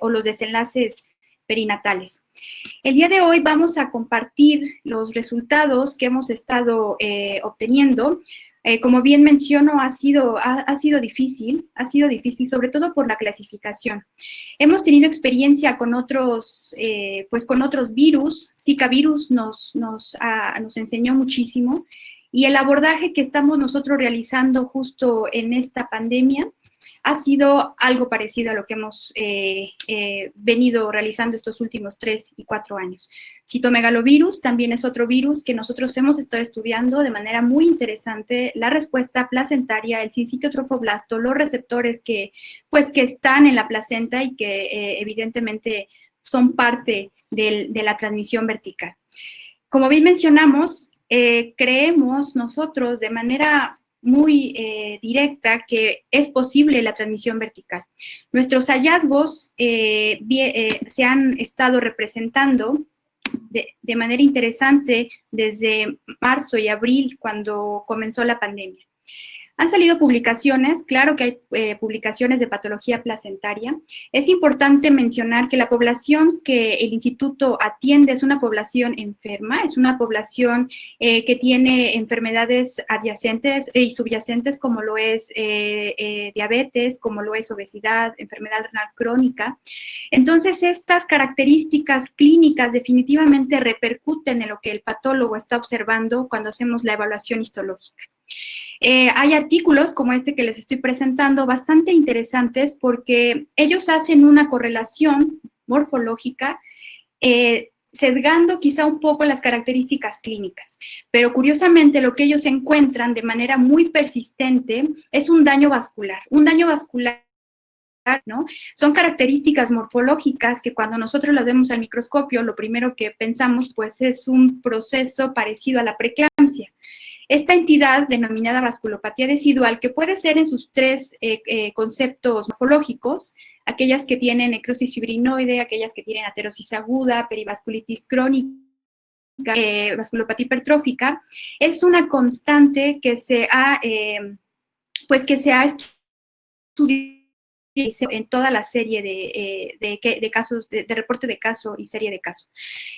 o los desenlaces perinatales. El día de hoy vamos a compartir los resultados que hemos estado obteniendo. Como bien menciono, ha sido difícil, sobre todo por la clasificación. Hemos tenido experiencia con otros virus. Zika virus nos enseñó muchísimo, y el abordaje que estamos nosotros realizando justo en esta pandemia ha sido algo parecido a lo que hemos venido realizando estos últimos 3 y 4 años. Citomegalovirus también es otro virus que nosotros hemos estado estudiando de manera muy interesante, la respuesta placentaria, el sincitio trofoblasto, los receptores que están en la placenta y que evidentemente son parte de la transmisión vertical. Como bien mencionamos, creemos nosotros de manera muy directa que es posible la transmisión vertical. Nuestros hallazgos se han estado representando de manera interesante desde marzo y abril, cuando comenzó la pandemia. Han salido publicaciones, claro que hay publicaciones de patología placentaria. Es importante mencionar que la población que el instituto atiende es una población enferma, es una población que tiene enfermedades adyacentes y subyacentes como lo es diabetes, como lo es obesidad, enfermedad renal crónica. Entonces, estas características clínicas definitivamente repercuten en lo que el patólogo está observando cuando hacemos la evaluación histológica. Hay artículos como este que les estoy presentando bastante interesantes porque ellos hacen una correlación morfológica sesgando quizá un poco las características clínicas, pero curiosamente lo que ellos encuentran de manera muy persistente es un daño vascular. Un daño vascular, ¿no? Son características morfológicas que cuando nosotros las vemos al microscopio, lo primero que pensamos pues es un proceso parecido a la preeclampsia. Esta entidad denominada vasculopatía decidual, que puede ser en sus tres conceptos morfológicos, aquellas que tienen necrosis fibrinoide, aquellas que tienen aterosis aguda, perivasculitis crónica, vasculopatía hipertrófica, es una constante que se ha estudiado en toda la serie de casos, de reporte de caso y serie de caso.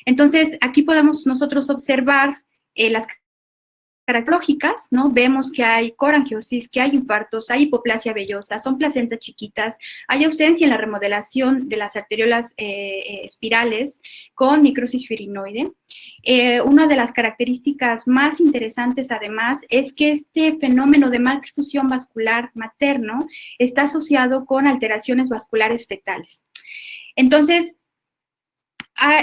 Entonces, aquí podemos nosotros observar las características, ¿no? Vemos que hay corangiosis, que hay infartos, hay hipoplasia vellosa, son placentas chiquitas, hay ausencia en la remodelación de las arteriolas espirales con necrosis fibrinoide. Una de las características más interesantes, además, es que este fenómeno de malperfusión vascular materno está asociado con alteraciones vasculares fetales. Entonces,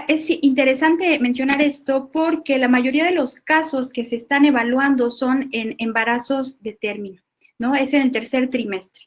es interesante mencionar esto porque la mayoría de los casos que se están evaluando son en embarazos de término, ¿no? Es en el tercer trimestre.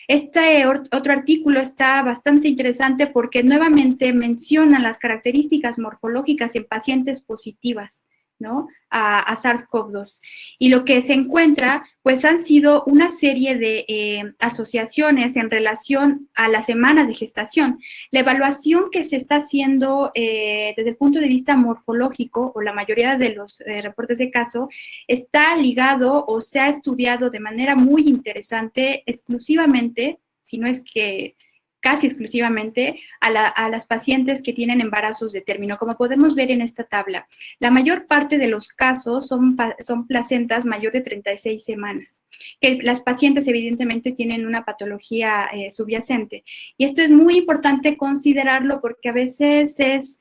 Este otro artículo está bastante interesante porque nuevamente menciona las características morfológicas en pacientes positivas, ¿no? a SARS-CoV-2. Y lo que se encuentra, pues han sido una serie de asociaciones en relación a las semanas de gestación. La evaluación que se está haciendo desde el punto de vista morfológico, o la mayoría de los reportes de caso, está ligado o se ha estudiado de manera muy interesante exclusivamente, si no es que casi exclusivamente a las pacientes que tienen embarazos de término. Como podemos ver en esta tabla, la mayor parte de los casos son placentas mayor de 36 semanas, que las pacientes evidentemente tienen una patología subyacente. Y esto es muy importante considerarlo porque a veces es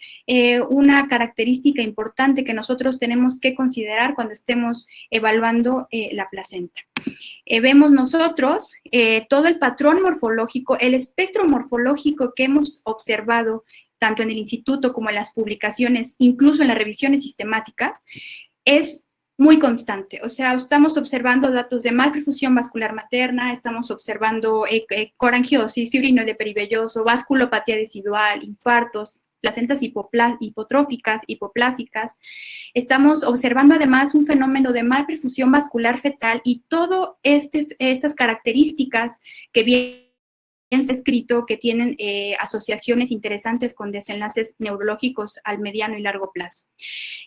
una característica importante que nosotros tenemos que considerar cuando estemos evaluando la placenta. Vemos nosotros todo el patrón morfológico, el espectro morfológico que hemos observado tanto en el instituto como en las publicaciones, incluso en las revisiones sistemáticas, es muy constante. O sea, estamos observando datos de malperfusión vascular materna, estamos observando corangiosis, fibrinoide perivelloso, vasculopatía decidual, infartos, placentas hipotróficas, hipoplásicas. Estamos observando además un fenómeno de malperfusión vascular fetal y todas estas características que bien se ha escrito que tienen asociaciones interesantes con desenlaces neurológicos al mediano y largo plazo.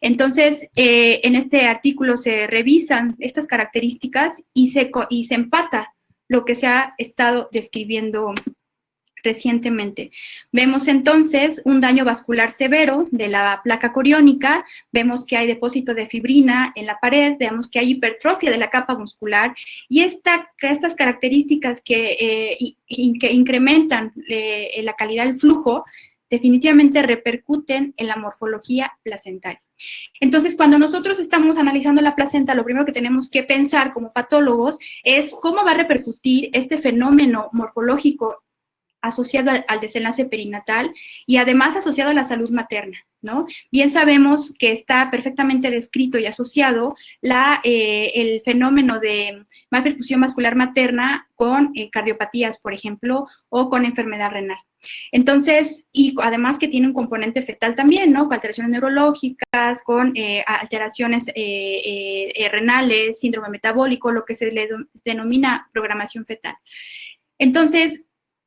Entonces, en este artículo se revisan estas características y se empata lo que se ha estado describiendo recientemente. Vemos entonces un daño vascular severo de la placa coriónica, vemos que hay depósito de fibrina en la pared, vemos que hay hipertrofia de la capa muscular y estas características que incrementan la calidad del flujo definitivamente repercuten en la morfología placentaria. Entonces, cuando nosotros estamos analizando la placenta, lo primero que tenemos que pensar como patólogos es cómo va a repercutir este fenómeno morfológico asociado al desenlace perinatal y además asociado a la salud materna, ¿no? Bien sabemos que está perfectamente descrito y asociado el fenómeno de malperfusión vascular materna con cardiopatías, por ejemplo, o con enfermedad renal. Entonces, y además que tiene un componente fetal también, ¿no? Con alteraciones neurológicas, con alteraciones renales, síndrome metabólico, lo que se le denomina programación fetal. Entonces,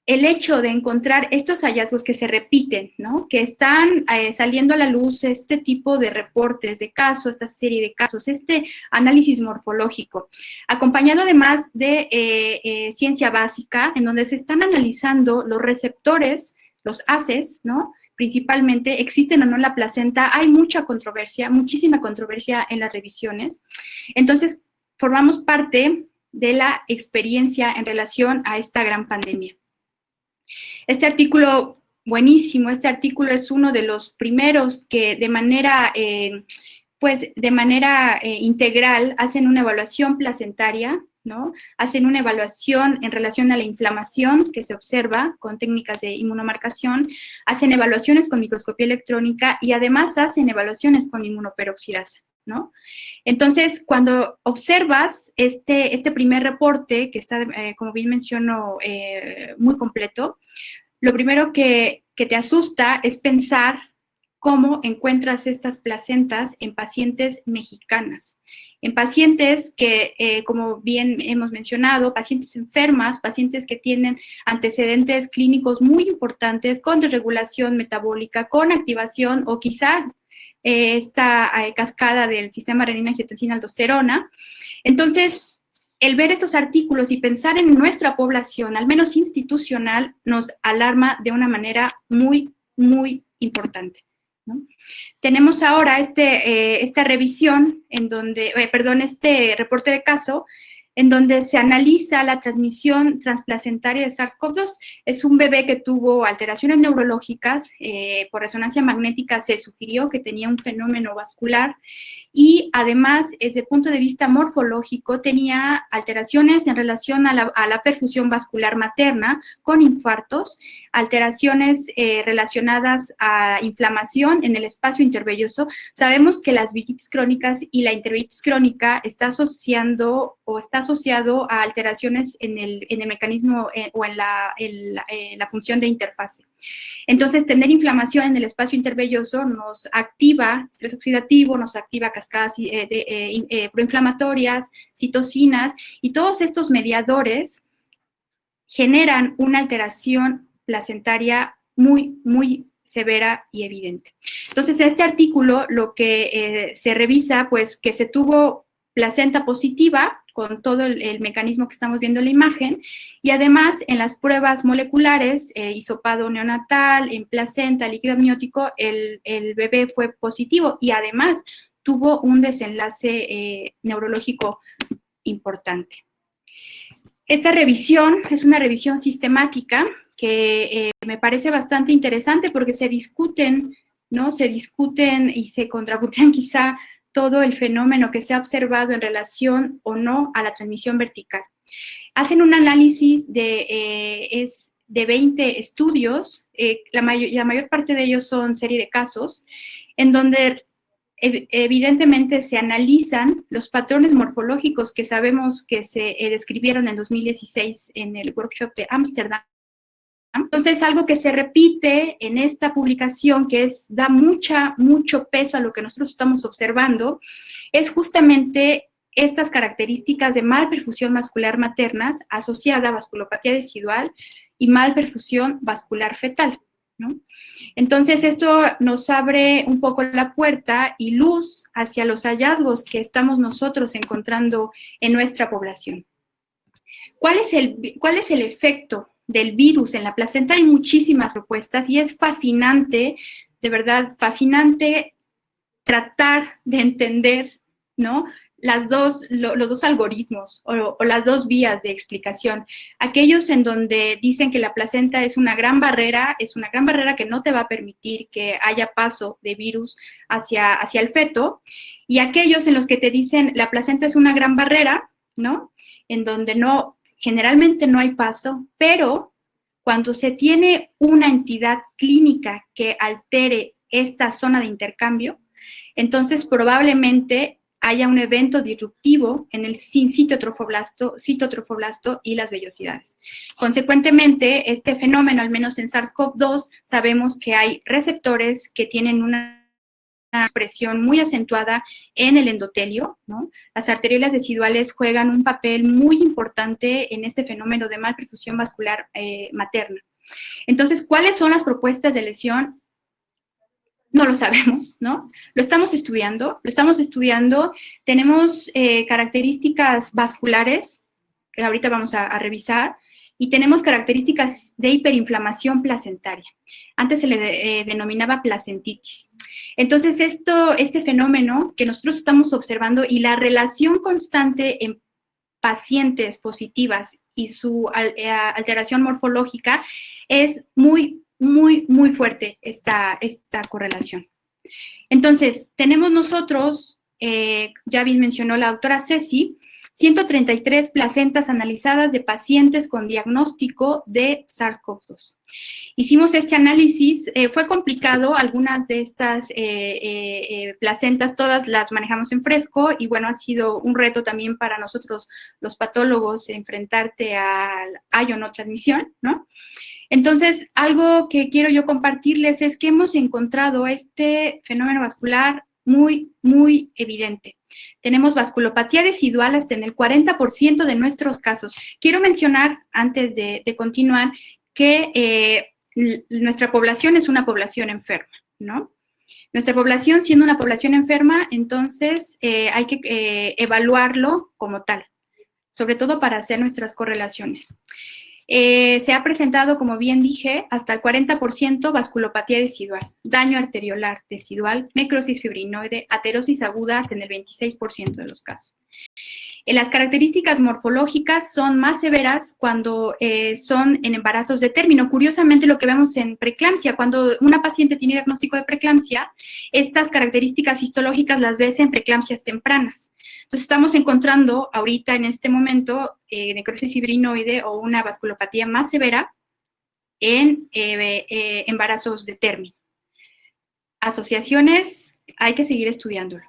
el hecho de encontrar estos hallazgos que se repiten, ¿no? Que están saliendo a la luz este tipo de reportes de casos, esta serie de casos, este análisis morfológico, acompañado además de ciencia básica, en donde se están analizando los receptores, los ACEs, ¿no? Principalmente, existen o no en la placenta, hay mucha controversia, muchísima controversia en las revisiones. Entonces, formamos parte de la experiencia en relación a esta gran pandemia. Este artículo, buenísimo, este artículo es uno de los primeros que de manera integral hacen una evaluación placentaria, ¿no? Hacen una evaluación en relación a la inflamación que se observa con técnicas de inmunomarcación, hacen evaluaciones con microscopía electrónica y además hacen evaluaciones con inmunoperoxidasa, ¿no? Entonces, cuando observas este primer reporte, que está, como bien menciono, muy completo, lo primero que te asusta es pensar cómo encuentras estas placentas en pacientes mexicanas, en pacientes que, como bien hemos mencionado, pacientes enfermas, pacientes que tienen antecedentes clínicos muy importantes con desregulación metabólica, con activación o quizá esta cascada del sistema renina-angiotensina-aldosterona. Entonces, el ver estos artículos y pensar en nuestra población, al menos institucional, nos alarma de una manera muy, muy importante, ¿no? Tenemos ahora esta revisión, este reporte de caso, en donde se analiza la transmisión transplacentaria de SARS-CoV-2. Es un bebé que tuvo alteraciones neurológicas, por resonancia magnética se sugirió que tenía un fenómeno vascular y además, desde el punto de vista morfológico, tenía alteraciones en relación a la perfusión vascular materna con infartos, alteraciones relacionadas a inflamación en el espacio intervelloso. Sabemos que las villitis crónicas y la intervilitis crónica está asociado a alteraciones en el mecanismo o en la función de interfase. Entonces, tener inflamación en el espacio intervelloso nos activa estrés oxidativo, nos activa cascadas proinflamatorias, citocinas, y todos estos mediadores generan una alteración placentaria muy, muy severa y evidente. Entonces, este artículo lo que se revisa, pues, que se tuvo placenta positiva con todo el mecanismo que estamos viendo en la imagen, y además en las pruebas moleculares, hisopado neonatal, en placenta, líquido amniótico, el bebé fue positivo y además tuvo un desenlace neurológico importante. Esta revisión es una revisión sistemática que me parece bastante interesante porque se discuten, ¿no? Se discuten y se contrapuntean quizá todo el fenómeno que se ha observado en relación o no a la transmisión vertical. Hacen un análisis de 20 estudios, la mayor parte de ellos son serie de casos, en donde evidentemente se analizan los patrones morfológicos que sabemos que se describieron en 2016 en el workshop de Ámsterdam. Entonces, algo que se repite en esta publicación, que da mucho peso a lo que nosotros estamos observando, es justamente estas características de malperfusión vascular maternas asociada a vasculopatía decidual y malperfusión vascular fetal, ¿no? Entonces, esto nos abre un poco la puerta y luz hacia los hallazgos que estamos nosotros encontrando en nuestra población. ¿Cuál es el efecto del virus en la placenta? Hay muchísimas propuestas y es fascinante, de verdad, fascinante tratar de entender, ¿no? Los dos algoritmos o las dos vías de explicación. Aquellos en donde dicen que la placenta es una gran barrera que no te va a permitir que haya paso de virus hacia el feto, y aquellos en los que te dicen la placenta es una gran barrera, ¿no? En donde generalmente no hay paso, pero cuando se tiene una entidad clínica que altere esta zona de intercambio, entonces probablemente haya un evento disruptivo en el citotrofoblasto y las vellosidades. Consecuentemente, este fenómeno, al menos en SARS-CoV-2, sabemos que hay receptores que tienen una presión muy acentuada en el endotelio, ¿no? Las arteriolas deciduales juegan un papel muy importante en este fenómeno de malperfusión vascular materna. Entonces, ¿cuáles son las propuestas de lesión? No lo sabemos, ¿no? Lo estamos estudiando, tenemos características vasculares, que ahorita vamos a revisar, y tenemos características de hiperinflamación placentaria. Antes se le denominaba placentitis. Entonces, este fenómeno que nosotros estamos observando y la relación constante en pacientes positivas y su alteración morfológica es muy, muy, muy fuerte esta correlación. Entonces, tenemos nosotros, ya bien mencionó la doctora Ceci, 133 placentas analizadas de pacientes con diagnóstico de SARS-CoV-2. Hicimos este análisis, fue complicado, algunas de estas placentas, todas las manejamos en fresco y bueno, ha sido un reto también para nosotros los patólogos enfrentarte al hay o no transmisión, ¿no? Entonces, algo que quiero yo compartirles es que hemos encontrado este fenómeno vascular muy, muy evidente. Tenemos vasculopatía decidual hasta en el 40% de nuestros casos. Quiero mencionar, antes de continuar, que nuestra población es una población enferma, ¿no? Nuestra población, siendo una población enferma, entonces hay que evaluarlo como tal, sobre todo para hacer nuestras correlaciones. Se ha presentado, como bien dije, hasta el 40% vasculopatía decidual, daño arteriolar decidual, necrosis fibrinoide, aterosis aguda hasta en el 26% de los casos. Las características morfológicas son más severas cuando son en embarazos de término. Curiosamente, lo que vemos en preeclampsia, cuando una paciente tiene diagnóstico de preeclampsia, estas características histológicas las ves en preeclampsias tempranas. Entonces, estamos encontrando ahorita, en este momento, necrosis fibrinoide o una vasculopatía más severa en embarazos de término. Asociaciones, hay que seguir estudiándolo.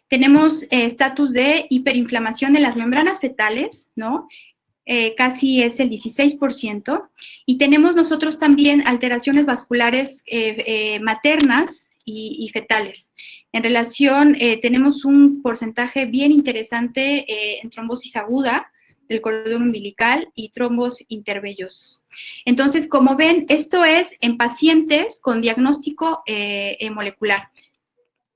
Tenemos estatus de hiperinflamación de las membranas fetales, ¿no? Casi es el 16%. Y tenemos nosotros también alteraciones vasculares maternas y fetales. En relación, tenemos un porcentaje bien interesante en trombosis aguda del cordón umbilical y trombos intervellosos. Entonces, como ven, esto es en pacientes con diagnóstico molecular.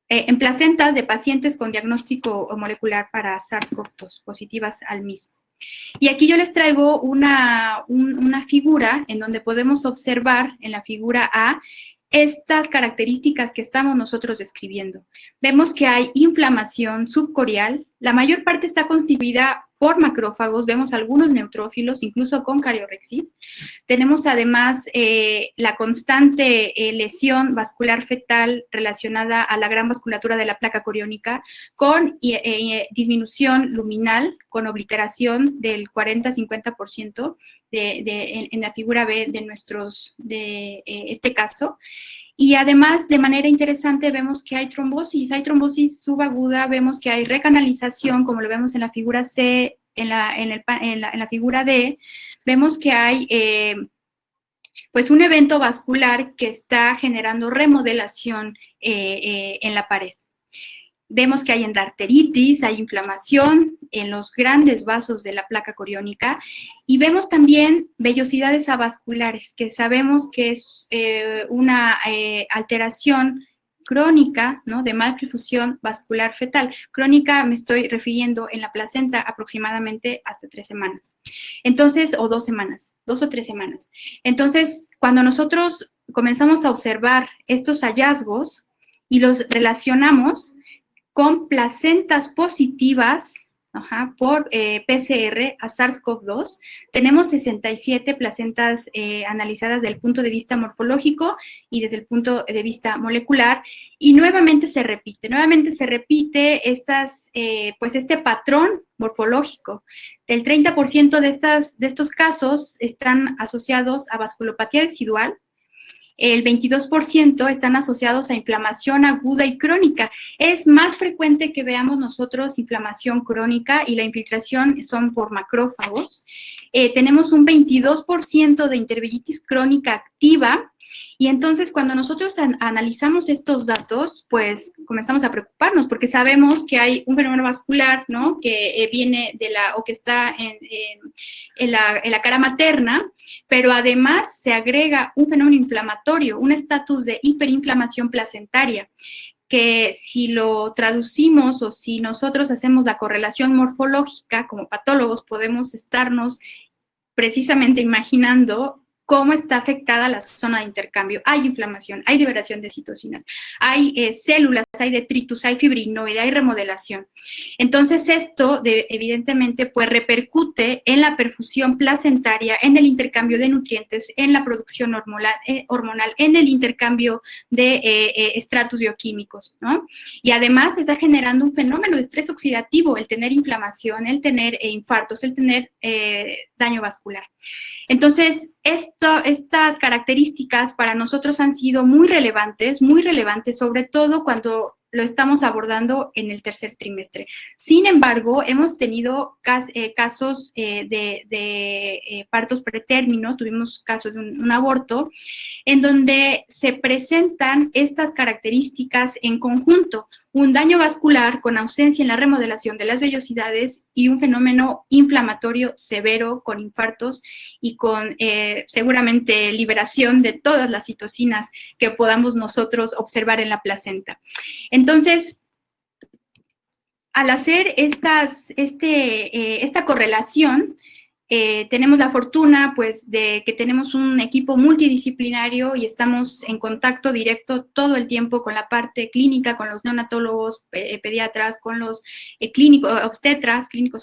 En placentas de pacientes con diagnóstico molecular para SARS-CoV-2, positivas al mismo. Y aquí yo les traigo una figura en donde podemos observar en la figura A estas características que estamos nosotros describiendo. Vemos que hay inflamación subcorial, la mayor parte está constituida por macrófagos, vemos algunos neutrófilos, incluso con cariorexis. Tenemos además la constante lesión vascular fetal relacionada a la gran vasculatura de la placa coriónica con disminución luminal, con obliteración del 40-50% en la figura B de este caso. Y además, de manera interesante, vemos que hay trombosis subaguda, vemos que hay recanalización, como lo vemos en la figura C, en la figura D, vemos que hay pues un evento vascular que está generando remodelación en la pared. Vemos que hay endarteritis, hay inflamación en los grandes vasos de la placa coriónica y vemos también vellosidades avasculares, que sabemos que es una alteración crónica, ¿no?, de malperfusión vascular fetal. Crónica me estoy refiriendo en la placenta aproximadamente hasta 3 semanas. Entonces, o 2 semanas, 2 o 3 semanas. Entonces, cuando nosotros comenzamos a observar estos hallazgos y los relacionamos con placentas positivas por PCR a SARS-CoV-2, tenemos 67 placentas analizadas desde el punto de vista morfológico y desde el punto de vista molecular, y nuevamente se repite pues este patrón morfológico. El 30% de estos casos están asociados a vasculopatía decidual, el 22% están asociados a inflamación aguda y crónica. Es más frecuente que veamos nosotros inflamación crónica y la infiltración son por macrófagos. Tenemos un 22% de intervellitis crónica activa Y entonces, cuando nosotros analizamos estos datos, pues comenzamos a preocuparnos porque sabemos que hay un fenómeno vascular, ¿no? Que viene o que está en la cara materna, pero además se agrega un fenómeno inflamatorio, un estatus de hiperinflamación placentaria, que si lo traducimos o si nosotros hacemos la correlación morfológica, como patólogos podemos estarnos precisamente imaginando cómo está afectada la zona de intercambio. Hay inflamación, hay liberación de citocinas, hay células, hay detritus, hay fibrinoide, hay remodelación. Entonces esto evidentemente pues repercute en la perfusión placentaria, en el intercambio de nutrientes, en la producción hormonal, en el intercambio de estratos bioquímicos, ¿no? Y además está generando un fenómeno de estrés oxidativo, el tener inflamación, el tener infartos, el tener daño vascular. Entonces, estas características para nosotros han sido muy relevantes, sobre todo cuando lo estamos abordando en el tercer trimestre. Sin embargo, hemos tenido casos de partos pretérmino, tuvimos casos de un aborto, en donde se presentan estas características en conjunto, un daño vascular con ausencia en la remodelación de las vellosidades y un fenómeno inflamatorio severo con infartos y con seguramente liberación de todas las citocinas que podamos nosotros observar en la placenta. Entonces, al hacer esta correlación, tenemos la fortuna, pues, de que tenemos un equipo multidisciplinario y estamos en contacto directo todo el tiempo con la parte clínica, con los neonatólogos, pediatras, con los clínicos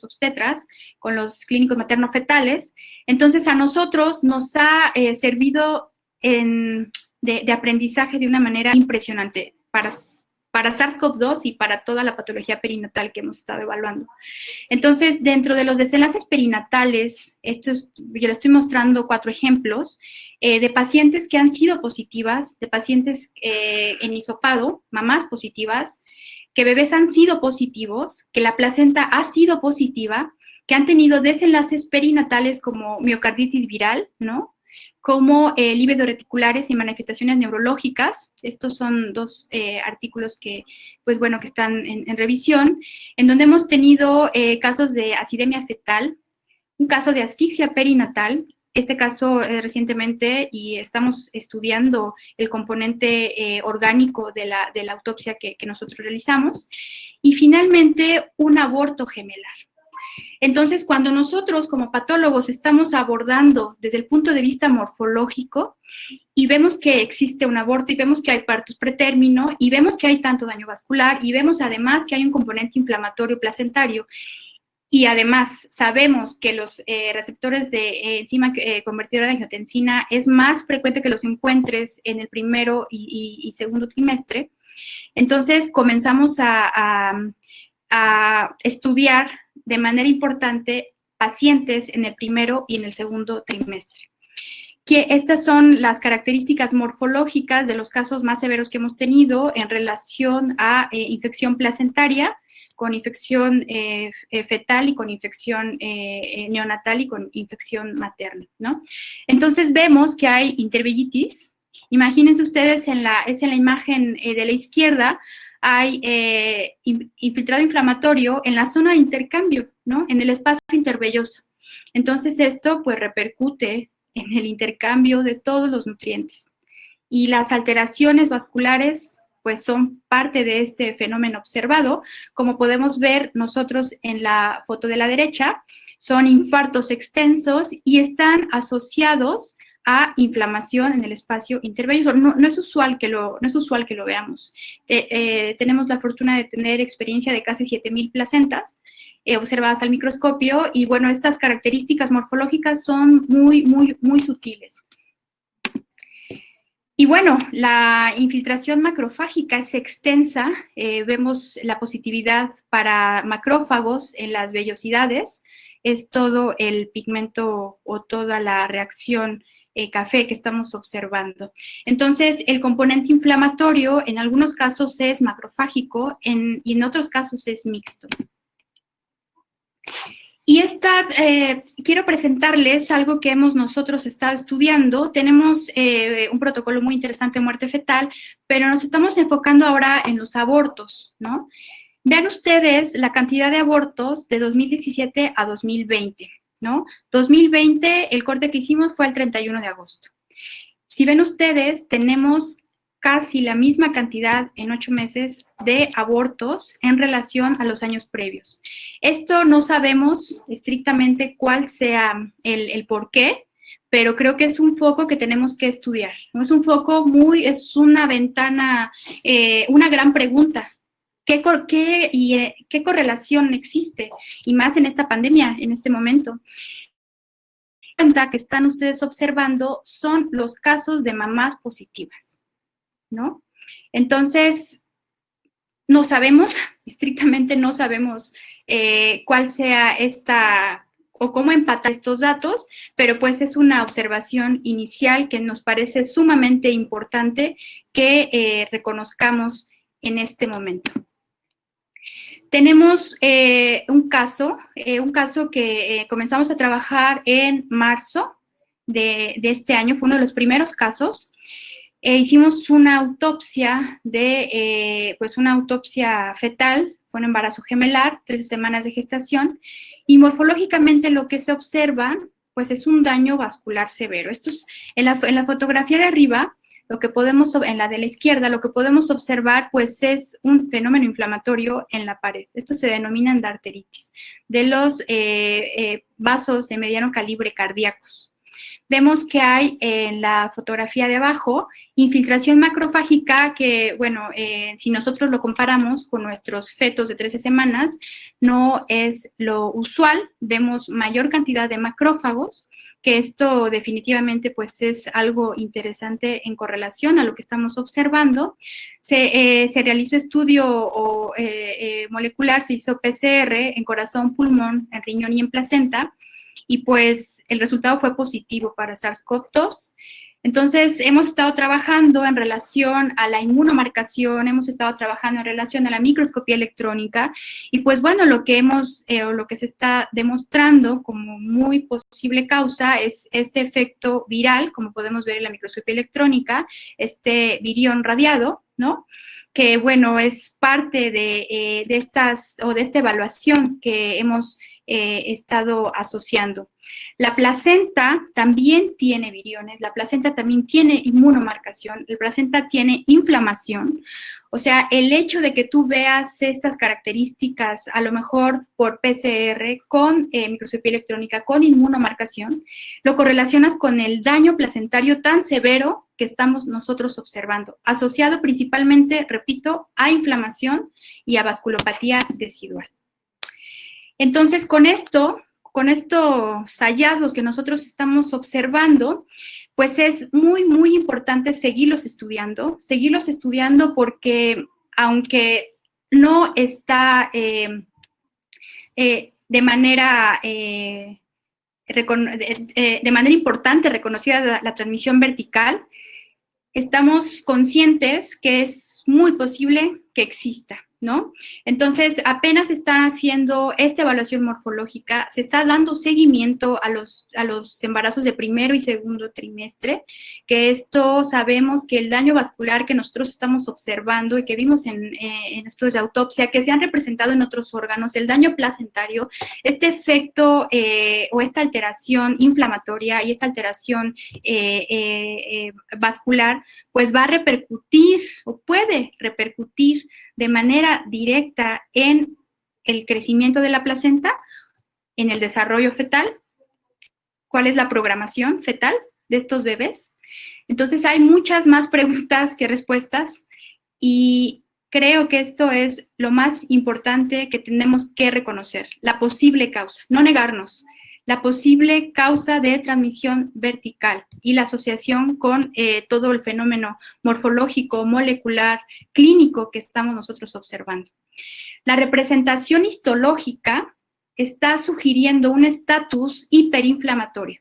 obstetras, con los clínicos materno-fetales. Entonces, a nosotros nos ha servido de aprendizaje de una manera impresionante para SARS-CoV-2 y para toda la patología perinatal que hemos estado evaluando. Entonces, dentro de los desenlaces perinatales, yo les estoy mostrando 4 ejemplos de pacientes que han sido positivas, de pacientes en hisopado, mamás positivas, que bebés han sido positivos, que la placenta ha sido positiva, que han tenido desenlaces perinatales como miocarditis viral, ¿no? Como lívidos reticulares y manifestaciones neurológicas. Estos son 2 artículos que, pues bueno, que están en revisión, en donde hemos tenido casos de acidemia fetal, un caso de asfixia perinatal, este caso recientemente, y estamos estudiando el componente orgánico de la autopsia que nosotros realizamos, y finalmente un aborto gemelar. Entonces, cuando nosotros como patólogos estamos abordando desde el punto de vista morfológico y vemos que existe un aborto y vemos que hay partos pretérmino y vemos que hay tanto daño vascular y vemos además que hay un componente inflamatorio placentario y además sabemos que los receptores de enzima convertidora de angiotensina es más frecuente que los encuentres en el primero y segundo trimestre, entonces comenzamos a estudiar de manera importante pacientes en el primero y en el segundo trimestre. Que estas son las características morfológicas de los casos más severos que hemos tenido en relación a infección placentaria, con infección fetal y con infección neonatal y con infección materna, ¿no? Entonces vemos que hay intervellitis. Imagínense ustedes en la imagen de la izquierda, hay infiltrado inflamatorio en la zona de intercambio, ¿no? En el espacio intervelloso. Entonces, esto pues repercute en el intercambio de todos los nutrientes. Y las alteraciones vasculares pues son parte de este fenómeno observado. Como podemos ver nosotros en la foto de la derecha, son infartos extensos y están asociados a inflamación en el espacio intervelloso. No es usual que lo veamos. Tenemos la fortuna de tener experiencia de casi 7,000 placentas observadas al microscopio y bueno, estas características morfológicas son muy, muy, muy sutiles. Y bueno, la infiltración macrofágica es extensa. Vemos la positividad para macrófagos en las vellosidades. Es todo el pigmento o toda la reacción café que estamos observando. Entonces, el componente inflamatorio en algunos casos es macrofágico y en otros casos es mixto. Y quiero presentarles algo que hemos nosotros estado estudiando. Tenemos un protocolo muy interesante de muerte fetal, pero nos estamos enfocando ahora en los abortos, ¿no? Vean ustedes la cantidad de abortos de 2017 a 2020, ¿no? 2020, el corte que hicimos fue el 31 de agosto. Si ven ustedes, tenemos casi la misma cantidad en 8 meses de abortos en relación a los años previos. Esto no sabemos estrictamente cuál sea el por qué, pero creo que es un foco que tenemos que estudiar, ¿no? Es un foco es una ventana, una gran pregunta. ¿Qué correlación existe? Y más en esta pandemia, en este momento. Que están ustedes observando son los casos de mamás positivas, ¿no? Entonces, no sabemos, estrictamente no sabemos cuál sea o cómo empatar estos datos, pero pues es una observación inicial que nos parece sumamente importante que reconozcamos en este momento. Tenemos un caso que comenzamos a trabajar en marzo de este año, fue uno de los primeros casos. Hicimos una autopsia una autopsia fetal, fue un embarazo gemelar, 13 semanas de gestación, y morfológicamente lo que se observa, pues es un daño vascular severo. Esto es, en la fotografía de arriba, en la de la izquierda, lo que podemos observar, pues es un fenómeno inflamatorio en la pared. Esto se denomina endarteritis, de los vasos de mediano calibre cardíacos. Vemos que hay en la fotografía de abajo infiltración macrofágica que, bueno, si nosotros lo comparamos con nuestros fetos de 13 semanas, no es lo usual. Vemos mayor cantidad de macrófagos, que esto definitivamente pues es algo interesante en correlación a lo que estamos observando. Se realizó estudio molecular, se hizo PCR en corazón, pulmón, en riñón y en placenta, y pues el resultado fue positivo para SARS-CoV-2. Entonces, hemos estado trabajando en relación a la inmunomarcación, hemos estado trabajando en relación a la microscopía electrónica, y pues bueno, lo que se está demostrando como muy posible causa es este efecto viral, como podemos ver en la microscopía electrónica, este virión radiado, ¿no? Que bueno, es parte de esta evaluación que hemos estado asociando. La placenta también tiene viriones, la placenta también tiene inmunomarcación, la placenta tiene inflamación. O sea, el hecho de que tú veas estas características, a lo mejor por PCR, con microscopía electrónica, con inmunomarcación, lo correlacionas con el daño placentario tan severo que estamos nosotros observando, asociado principalmente, repito, a inflamación y a vasculopatía decidual. Entonces, con estos hallazgos que nosotros estamos observando, pues es muy, muy importante seguirlos estudiando porque aunque no está de manera importante reconocida la transmisión vertical, estamos conscientes que es muy posible que exista, ¿no? Entonces, apenas se está haciendo esta evaluación morfológica, se está dando seguimiento a los embarazos de primero y segundo trimestre, que esto sabemos que el daño vascular que nosotros estamos observando y que vimos en estudios de autopsia, que se han representado en otros órganos, el daño placentario, este efecto o esta alteración inflamatoria y esta alteración vascular, pues va a repercutir o puede repercutir de manera directa en el crecimiento de la placenta, en el desarrollo fetal. ¿Cuál es la programación fetal de estos bebés? Entonces, hay muchas más preguntas que respuestas y creo que esto es lo más importante que tenemos que reconocer, la posible causa, no negarnos, la posible causa de transmisión vertical y la asociación con todo el fenómeno morfológico, molecular, clínico que estamos nosotros observando. La representación histológica está sugiriendo un estatus hiperinflamatorio,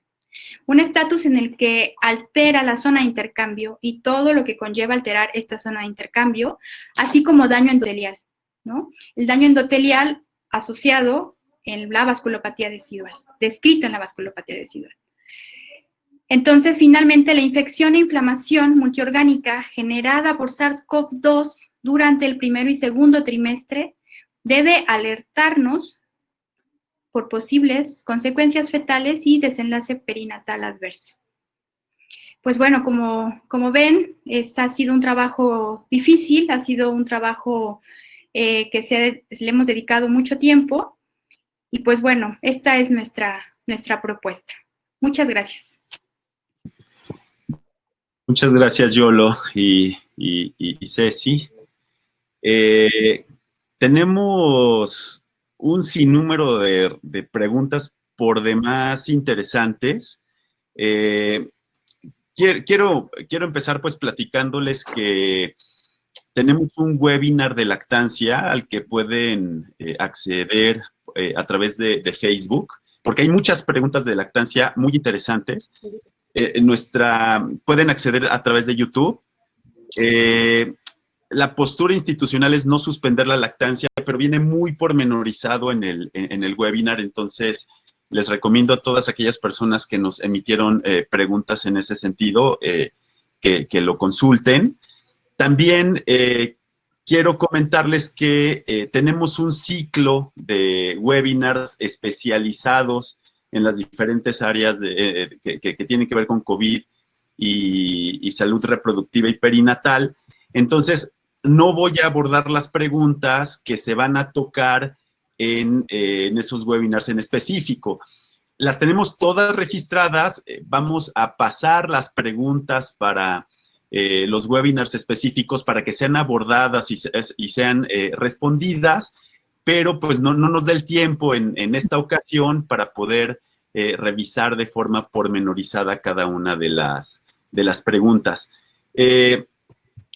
un estatus en el que altera la zona de intercambio y todo lo que conlleva alterar esta zona de intercambio, así como daño endotelial, ¿no? El daño endotelial asociado en la vasculopatía decidual, descrito en la vasculopatía decidual. Entonces, finalmente, la infección e inflamación multiorgánica generada por SARS-CoV-2 durante el primero y segundo trimestre debe alertarnos por posibles consecuencias fetales y desenlace perinatal adverso. Pues bueno, como ven, este ha sido un trabajo difícil, ha sido un trabajo que le hemos dedicado mucho tiempo, y pues bueno, esta es nuestra propuesta. Muchas gracias. Muchas gracias, Yolo y Ceci. Tenemos un sinnúmero de preguntas por demás interesantes. Quiero empezar pues platicándoles que tenemos un webinar de lactancia al que pueden acceder a través de Facebook, porque hay muchas preguntas de lactancia muy interesantes. Pueden acceder a través de YouTube. La postura institucional es no suspender la lactancia, pero viene muy pormenorizado en el webinar, entonces les recomiendo a todas aquellas personas que nos emitieron preguntas en ese sentido que lo consulten. También quiero comentarles que tenemos un ciclo de webinars especializados en las diferentes áreas que tienen que ver con COVID y salud reproductiva y perinatal. Entonces, no voy a abordar las preguntas que se van a tocar en esos webinars en específico. Las tenemos todas registradas. Vamos a pasar las preguntas para los webinars específicos para que sean abordadas y sean respondidas, pero pues no nos da el tiempo en esta ocasión para poder revisar de forma pormenorizada cada una de las preguntas.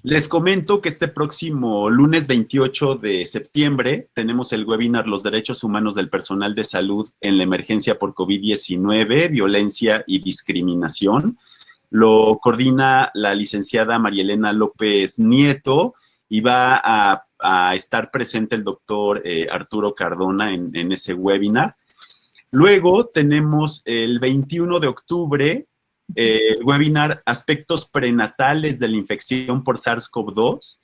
Les comento que este próximo lunes 28 de septiembre tenemos el webinar Los Derechos Humanos del Personal de Salud en la Emergencia por COVID-19, Violencia y Discriminación. Lo coordina la licenciada María Elena López Nieto y va a estar presente el doctor Arturo Cardona en ese webinar. Luego tenemos el 21 de octubre el webinar Aspectos Prenatales de la Infección por SARS-CoV-2.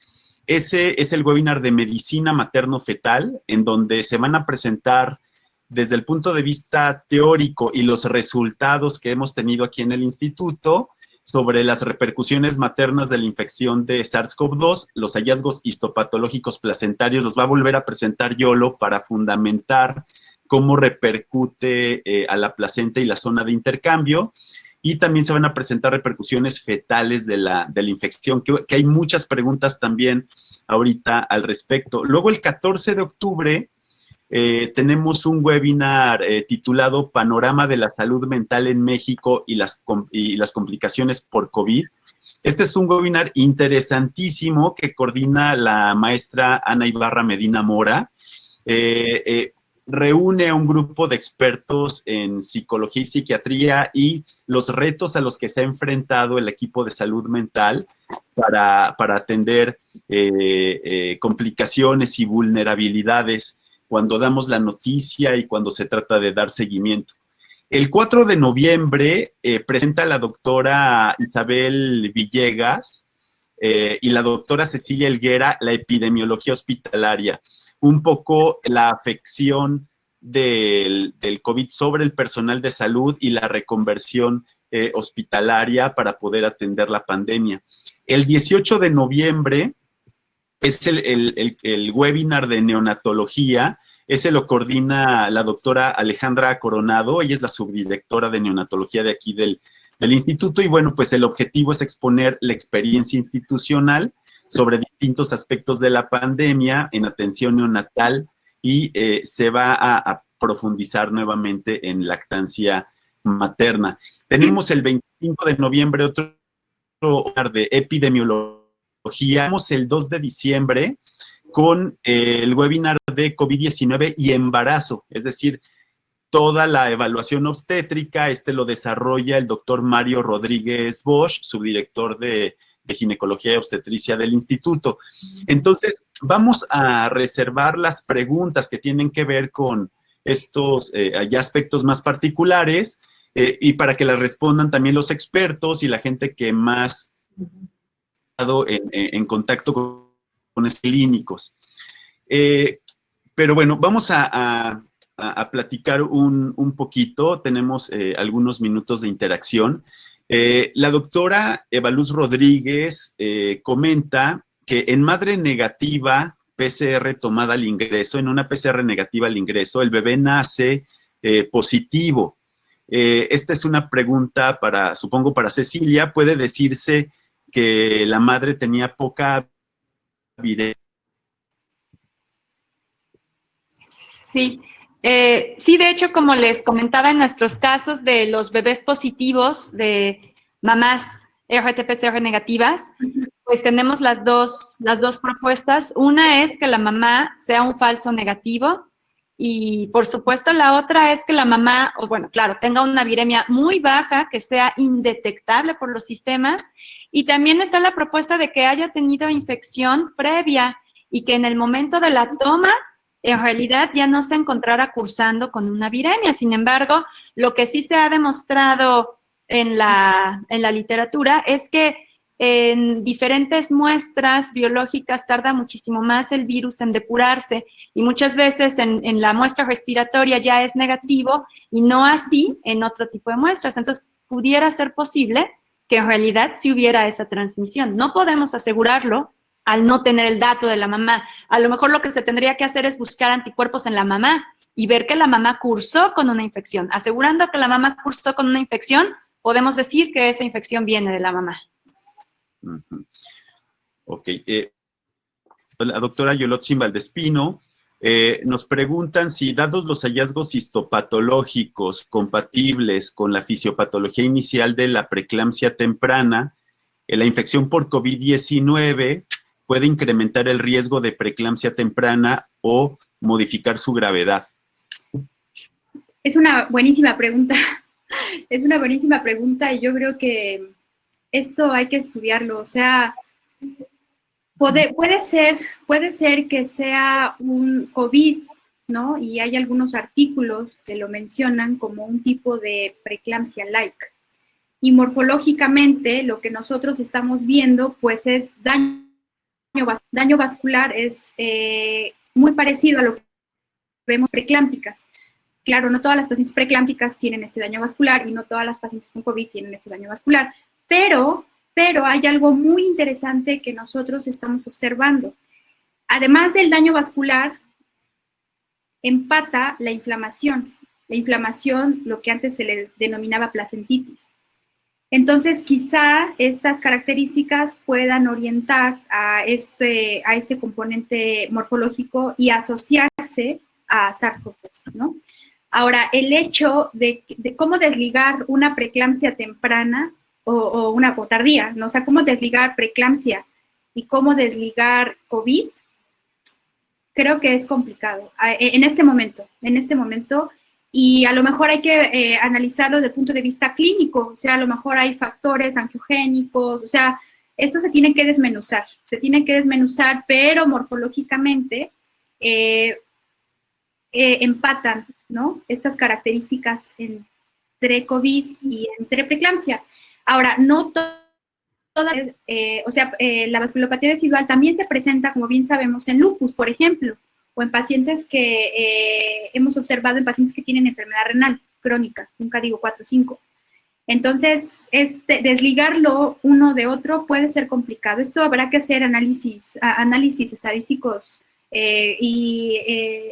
Ese es el webinar de medicina materno-fetal, en donde se van a presentar desde el punto de vista teórico y los resultados que hemos tenido aquí en el instituto sobre las repercusiones maternas de la infección de SARS-CoV-2, los hallazgos histopatológicos placentarios. Los va a volver a presentar Yolo para fundamentar cómo repercute a la placenta y la zona de intercambio. Y también se van a presentar repercusiones fetales de la infección, que hay muchas preguntas también ahorita al respecto. Luego, el 14 de octubre, tenemos un webinar titulado Panorama de la Salud Mental en México y las complicaciones por COVID. Este es un webinar interesantísimo que coordina la maestra Ana Ibarra Medina Mora. Reúne a un grupo de expertos en psicología y psiquiatría y los retos a los que se ha enfrentado el equipo de salud mental para atender complicaciones y vulnerabilidades cuando damos la noticia y cuando se trata de dar seguimiento. El 4 de noviembre presenta la doctora Isabel Villegas y la doctora Cecilia Helguera la epidemiología hospitalaria. Un poco la afección del COVID sobre el personal de salud y la reconversión hospitalaria para poder atender la pandemia. El 18 de noviembre es el webinar de neonatología. Ese lo coordina la doctora Alejandra Coronado. Ella es la subdirectora de neonatología de aquí del instituto. Y bueno, pues el objetivo es exponer la experiencia institucional sobre distintos aspectos de la pandemia en atención neonatal y se va a profundizar nuevamente en lactancia materna. Tenemos el 25 de noviembre otro de epidemiología. Tenemos el 2 de diciembre con el webinar de COVID-19 y embarazo, es decir, toda la evaluación obstétrica. Lo desarrolla el doctor Mario Rodríguez Bosch, subdirector de ginecología y obstetricia del instituto. Entonces, vamos a reservar las preguntas que tienen que ver con estos ya aspectos más particulares y para que las respondan también los expertos y la gente que más ha estado en contacto con estos clínicos. Pero bueno, vamos a platicar un poquito. Tenemos algunos minutos de interacción. La doctora Evaluz Rodríguez comenta que en madre negativa, PCR tomada al ingreso, en una PCR negativa al ingreso, el bebé nace positivo. Esta es una pregunta supongo, para Cecilia. ¿Puede decirse que la madre tenía poca virilidad? Sí. Sí, de hecho, como les comentaba, en nuestros casos de los bebés positivos, de mamás RT-PCR negativas, pues tenemos las dos propuestas. Una es que la mamá sea un falso negativo y, por supuesto, la otra es que la mamá, o bueno, claro, tenga una viremia muy baja, que sea indetectable por los sistemas. Y también está la propuesta de que haya tenido infección previa y que en el momento de la toma en realidad ya no se encontrara cursando con una viremia. Sin embargo, lo que sí se ha demostrado en la literatura es que en diferentes muestras biológicas tarda muchísimo más el virus en depurarse y muchas veces en la muestra respiratoria ya es negativo y no así en otro tipo de muestras. Entonces, pudiera ser posible que en realidad sí hubiera esa transmisión. No podemos asegurarlo al no tener el dato de la mamá. A lo mejor lo que se tendría que hacer es buscar anticuerpos en la mamá y ver que la mamá cursó con una infección. Asegurando que la mamá cursó con una infección, podemos decir que esa infección viene de la mamá. Ok. La doctora Yolotzin Valdespino nos preguntan si, dados los hallazgos histopatológicos compatibles con la fisiopatología inicial de la preeclampsia temprana, la infección por COVID-19 puede incrementar el riesgo de preeclampsia temprana o modificar su gravedad. Es una buenísima pregunta. Es una buenísima pregunta y yo creo que esto hay que estudiarlo. O sea, puede ser que sea un COVID, ¿no? Y hay algunos artículos que lo mencionan como un tipo de preeclampsia-like. Y morfológicamente lo que nosotros estamos viendo, pues es daño vascular, es muy parecido a lo que vemos preeclámpticas. Claro, no todas las pacientes preeclámpticas tienen este daño vascular y no todas las pacientes con COVID tienen este daño vascular, pero hay algo muy interesante que nosotros estamos observando. Además del daño vascular, empata la inflamación. La inflamación, lo que antes se le denominaba placentitis. Entonces, quizá estas características puedan orientar a este componente morfológico y asociarse a SARS-CoV-2, ¿no? Ahora, el hecho de cómo desligar una preeclampsia temprana o tardía, ¿no? O sea, cómo desligar preeclampsia y cómo desligar COVID, creo que es complicado en este momento. Y a lo mejor hay que analizarlo desde el punto de vista clínico, o sea, a lo mejor hay factores angiogénicos, o sea, eso se tiene que desmenuzar, pero morfológicamente empatan, ¿no? Estas características entre COVID y entre preeclampsia. Ahora, no toda, la vasculopatía residual también se presenta, como bien sabemos, en lupus, por ejemplo, o en pacientes que hemos observado en pacientes que tienen enfermedad renal crónica, nunca digo 4 o 5. Entonces, desligarlo uno de otro puede ser complicado. Esto habrá que hacer análisis estadísticos y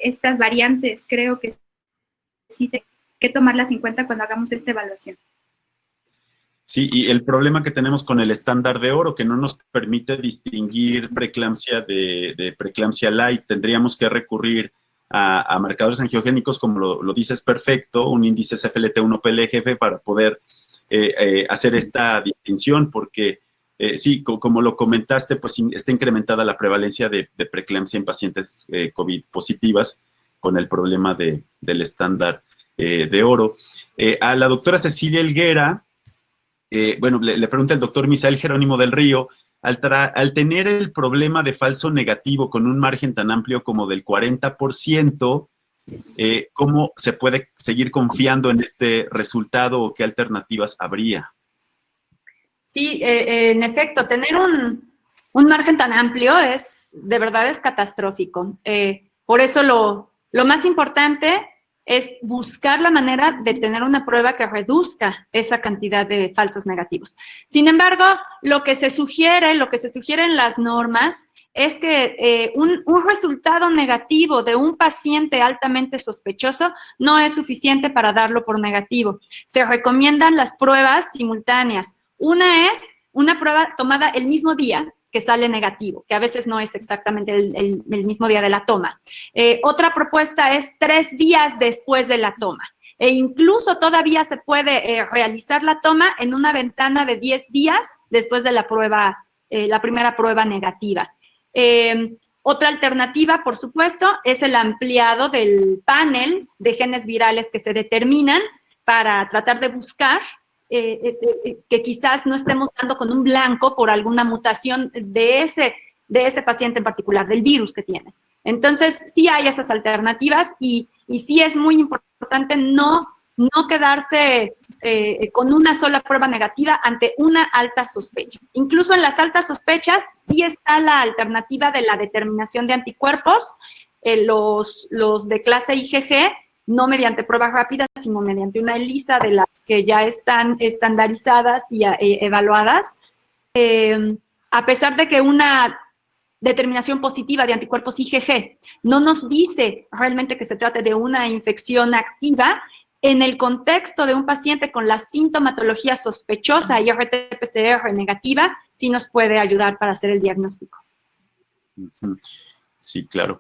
estas variantes creo que sí hay que tomarlas en cuenta cuando hagamos esta evaluación. Sí, y el problema que tenemos con el estándar de oro, que no nos permite distinguir preeclampsia de preeclampsia light, tendríamos que recurrir a marcadores angiogénicos, como lo dices perfecto, un índice CFLT1-PLGF para poder hacer esta distinción, porque sí, como lo comentaste, pues está incrementada la prevalencia de preeclampsia en pacientes COVID positivas con el problema del estándar de oro. A la doctora Cecilia Helguera, le pregunta el doctor Misael Jerónimo del Río, al tener el problema de falso negativo con un margen tan amplio como del 40%, ¿Cómo se puede seguir confiando en este resultado o qué alternativas habría? Sí, en efecto, tener un margen tan amplio de verdad es catastrófico. Por eso lo más importante es buscar la manera de tener una prueba que reduzca esa cantidad de falsos negativos. Sin embargo, lo que se sugiere en las normas es que un resultado negativo de un paciente altamente sospechoso no es suficiente para darlo por negativo. Se recomiendan las pruebas simultáneas. Una es una prueba tomada el mismo día que sale negativo, que a veces no es exactamente el mismo día de la toma. Otra propuesta es 3 días después de la toma. E incluso todavía se puede realizar la toma en una ventana de 10 días después de la primera prueba negativa. Otra alternativa, por supuesto, es el ampliado del panel de genes virales que se determinan para tratar de buscar que quizás no estemos dando con un blanco por alguna mutación de ese paciente en particular, del virus que tiene. Entonces, sí hay esas alternativas y sí es muy importante no quedarse con una sola prueba negativa ante una alta sospecha. Incluso en las altas sospechas sí está la alternativa de la determinación de anticuerpos, los de clase IgG, no mediante pruebas rápidas, sino mediante una ELISA de las que ya están estandarizadas y evaluadas. A pesar de que una determinación positiva de anticuerpos IgG no nos dice realmente que se trate de una infección activa, en el contexto de un paciente con la sintomatología sospechosa y RT-PCR negativa, sí nos puede ayudar para hacer el diagnóstico. Sí, claro.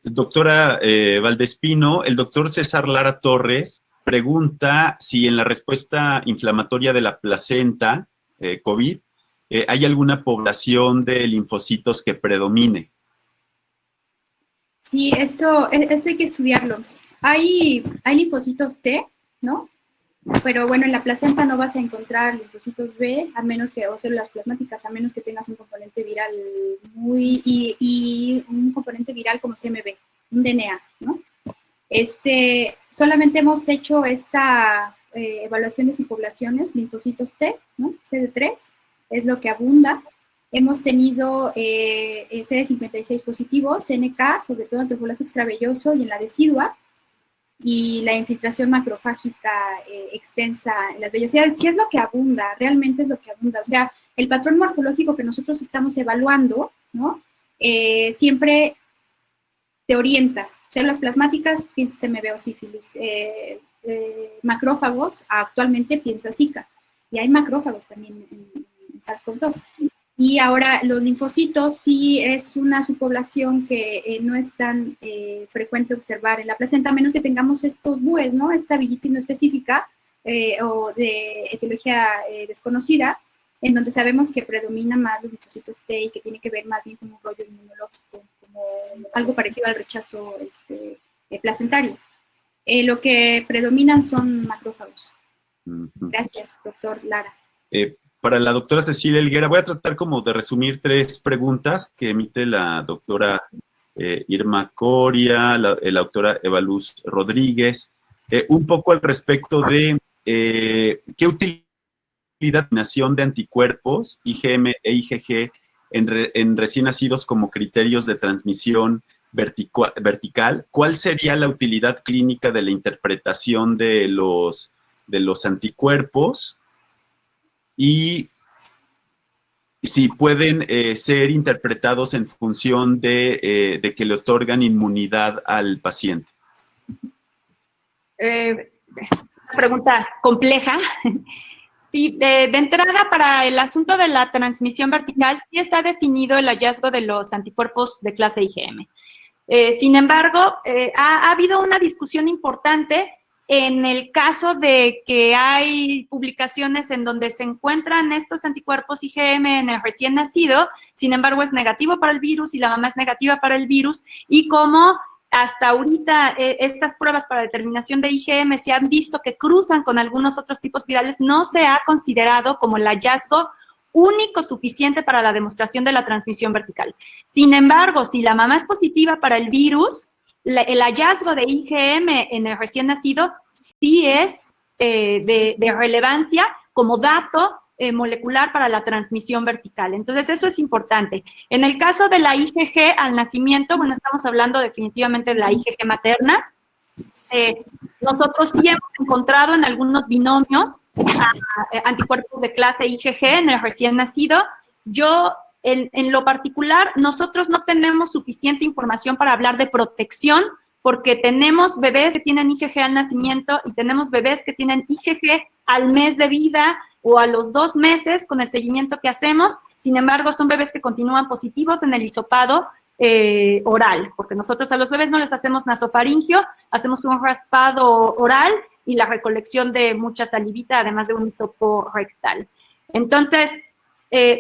Doctora Valdespino, el doctor César Lara Torres pregunta si en la respuesta inflamatoria de la placenta COVID hay alguna población de linfocitos que predomine. Sí, esto hay que estudiarlo. Hay linfocitos T, ¿no? Pero bueno, en la placenta no vas a encontrar linfocitos B, a menos que, o células plasmáticas, a menos que tengas un componente viral y un componente viral como CMV, un DNA, ¿no? Solamente hemos hecho esta evaluación de subpoblaciones, linfocitos T, ¿no? CD3, es lo que abunda. Hemos tenido CD56 positivos, NK, sobre todo en el trofoblasto extravelloso y en la decidua, y la infiltración macrofágica extensa en las vellosidades. ¿Qué es lo que abunda? Realmente es lo que abunda. O sea, el patrón morfológico que nosotros estamos evaluando, ¿no? Siempre te orienta. Células plasmáticas, piensa CMV o sífilis. Macrófagos, actualmente piensa Zika. Y hay macrófagos también en SARS-CoV-2. Y ahora los linfocitos sí es una subpoblación que no es tan frecuente observar en la placenta, a menos que tengamos estos BUES, ¿no? Esta villitis no específica o de etiología desconocida, en donde sabemos que predomina más los linfocitos T y que tiene que ver más bien con un rollo inmunológico, como algo parecido al rechazo placentario. Lo que predominan son macrófagos. Gracias, doctor Lara. Para la doctora Cecilia Helguera, voy a tratar como de resumir 3 preguntas que emite la doctora Irma Coria, la doctora Eva Luz Rodríguez, un poco al respecto de qué utilidad de anticuerpos, IgM e IgG, en recién nacidos como criterios de transmisión vertical. ¿Cuál sería la utilidad clínica de la interpretación de los anticuerpos? Y si pueden ser interpretados en función de que le otorgan inmunidad al paciente. Pregunta compleja. Sí, de entrada, para el asunto de la transmisión vertical, sí está definido el hallazgo de los anticuerpos de clase IgM. Sin embargo, ha habido una discusión importante en el caso de que hay publicaciones en donde se encuentran estos anticuerpos IgM en el recién nacido, sin embargo es negativo para el virus y la mamá es negativa para el virus, y como hasta ahorita estas pruebas para determinación de IgM se han visto que cruzan con algunos otros tipos virales, no se ha considerado como el hallazgo único suficiente para la demostración de la transmisión vertical. Sin embargo, si la mamá es positiva para el virus, el hallazgo de IgM en el recién nacido sí es de relevancia como dato molecular para la transmisión vertical. Entonces, eso es importante. En el caso de la IgG al nacimiento, bueno, estamos hablando definitivamente de la IgG materna. Nosotros sí hemos encontrado en algunos binomios anticuerpos de clase IgG en el recién nacido. En lo particular, nosotros no tenemos suficiente información para hablar de protección, porque tenemos bebés que tienen IgG al nacimiento y tenemos bebés que tienen IgG al mes de vida o a los 2 meses con el seguimiento que hacemos. Sin embargo, son bebés que continúan positivos en el hisopado oral, porque nosotros a los bebés no les hacemos nasofaringio, hacemos un raspado oral y la recolección de mucha salivita, además de un hisopo rectal. Entonces,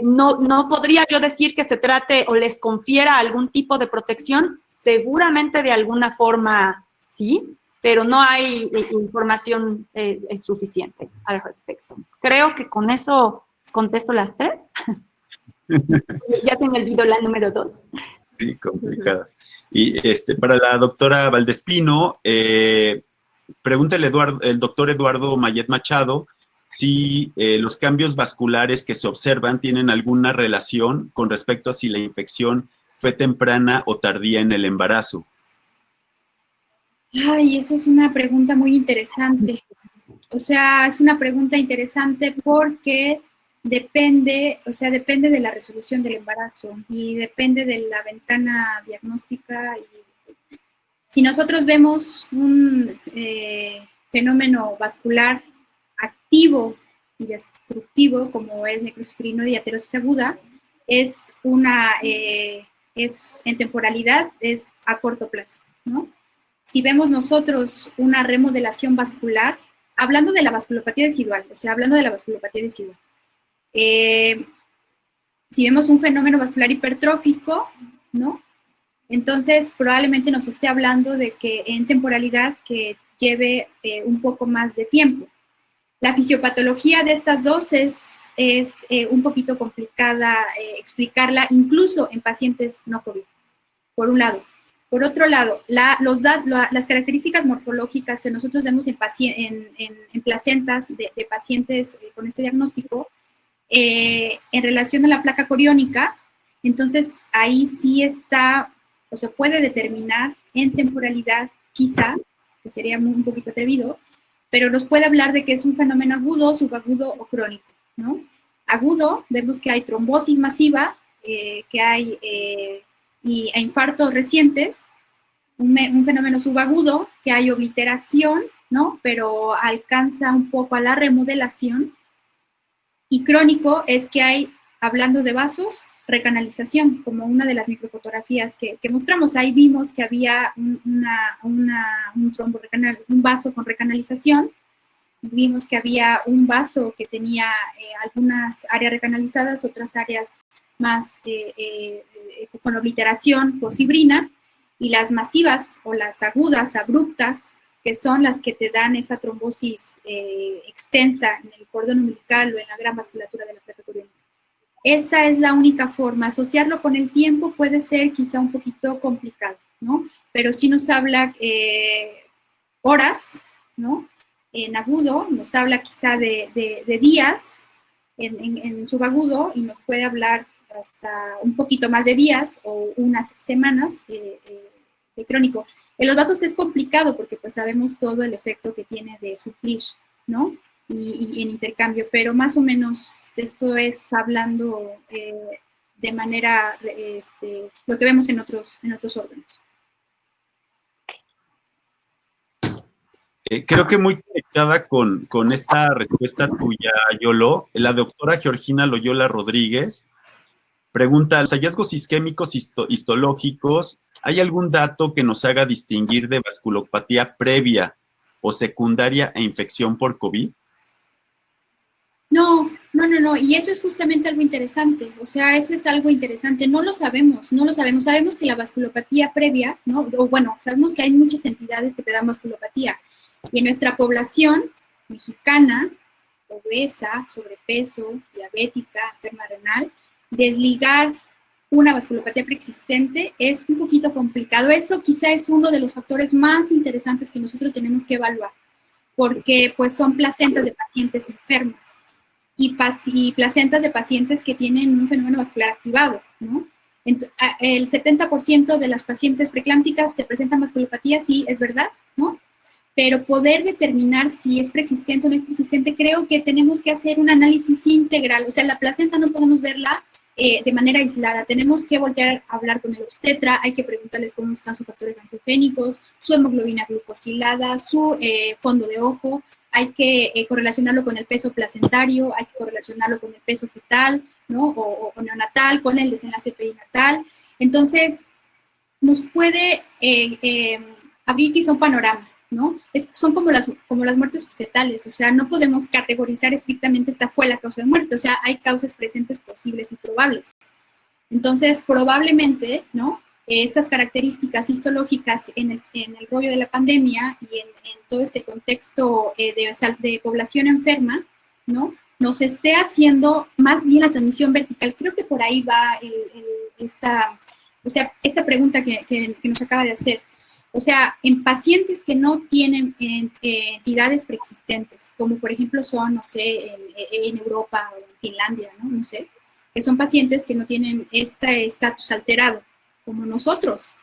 no podría yo decir que se trate o les confiera algún tipo de protección. Seguramente de alguna forma sí, pero no hay información suficiente al respecto. Creo que con eso contesto las 3. Ya se me olvidó la número 2. Sí, complicadas. Y para la doctora Valdespino, pregunta el doctor Eduardo Mayet Machado si los cambios vasculares que se observan tienen alguna relación con respecto a si la infección fue temprana o tardía en el embarazo. Ay, eso es una pregunta muy interesante. O sea, es una pregunta interesante porque depende de la resolución del embarazo y depende de la ventana diagnóstica. Si nosotros vemos un fenómeno vascular activo y destructivo, como es necrosis urinodiaterosis aguda, es en temporalidad, es a corto plazo, ¿no? Si vemos nosotros una remodelación vascular, hablando de la vasculopatía decidual, si vemos un fenómeno vascular hipertrófico, ¿no? Entonces, probablemente nos esté hablando de que en temporalidad que lleve un poco más de tiempo. La fisiopatología de estas dos es un poquito complicada explicarla, incluso en pacientes no COVID, por un lado. Por otro lado, las características morfológicas que nosotros vemos en placentas de pacientes con este diagnóstico, en relación a la placa coriónica, entonces ahí sí está, o se puede determinar en temporalidad, quizá, que sería un poquito atrevido, pero nos puede hablar de que es un fenómeno agudo, subagudo o crónico, ¿no? Agudo, vemos que hay trombosis masiva, que hay y infartos recientes, un fenómeno subagudo, que hay obliteración, ¿no? Pero alcanza un poco a la remodelación. Y crónico es que hay, hablando de vasos, recanalización, como una de las microfotografías que mostramos. Ahí vimos que había un vaso con recanalización. Vimos que había un vaso que tenía algunas áreas recanalizadas, otras áreas más con obliteración por fibrina, y las masivas o las agudas, abruptas, que son las que te dan esa trombosis extensa en el cordón umbilical o en la gran vasculatura de la placa coriónica. Esa es la única forma. Asociarlo con el tiempo puede ser quizá un poquito complicado, ¿no? Pero sí nos habla horas, ¿no? En agudo nos habla quizá de días en subagudo, y nos puede hablar hasta un poquito más de días o unas semanas de crónico. En los vasos es complicado porque pues sabemos todo el efecto que tiene de suplir, ¿no? Y en intercambio, pero más o menos esto es hablando de manera, lo que vemos en otros órganos. Creo que muy conectada con esta respuesta tuya, Yolo, la doctora Georgina Loyola Rodríguez pregunta: ¿los hallazgos isquémicos histológicos, hay algún dato que nos haga distinguir de vasculopatía previa o secundaria a infección por COVID? No, y eso es justamente algo interesante, o sea, eso es algo interesante, no lo sabemos, sabemos que la vasculopatía previa, ¿no? O bueno, sabemos que hay muchas entidades que te dan vasculopatía, y en nuestra población mexicana, obesa, sobrepeso, diabética, enferma renal, desligar una vasculopatía preexistente, es un poquito complicado. Eso quizá es uno de los factores más interesantes que nosotros tenemos que evaluar, porque pues son placentas de pacientes enfermas y placentas de pacientes que tienen un fenómeno vascular activado, ¿no? El 70% de las pacientes preeclámpticas te presentan vasculopatía, sí, es verdad, ¿no? Pero poder determinar si es preexistente o no es preexistente, creo que tenemos que hacer un análisis integral. O sea, la placenta no podemos verla de manera aislada. Tenemos que voltear a hablar con el obstetra, hay que preguntarles cómo están sus factores angiogénicos, su hemoglobina glucosilada, su fondo de ojo, hay que correlacionarlo con el peso placentario, hay que correlacionarlo con el peso fetal, ¿no? O neonatal, con el desenlace perinatal. Entonces, nos puede abrir quizá un panorama, ¿no? Son como las muertes fetales, o sea, no podemos categorizar estrictamente esta fue la causa de muerte, o sea, hay causas presentes posibles y probables. Entonces, probablemente, ¿no? Estas características histológicas en el rollo de la pandemia y en todo este contexto de población enferma, ¿no? Nos esté haciendo más bien la transmisión vertical. Creo que por ahí va esta pregunta que nos acaba de hacer. O sea, en pacientes que no tienen entidades preexistentes, como por ejemplo son, no sé, en Europa o en Finlandia, ¿no? No sé, que son pacientes que no tienen este estatus alterado, como nosotros.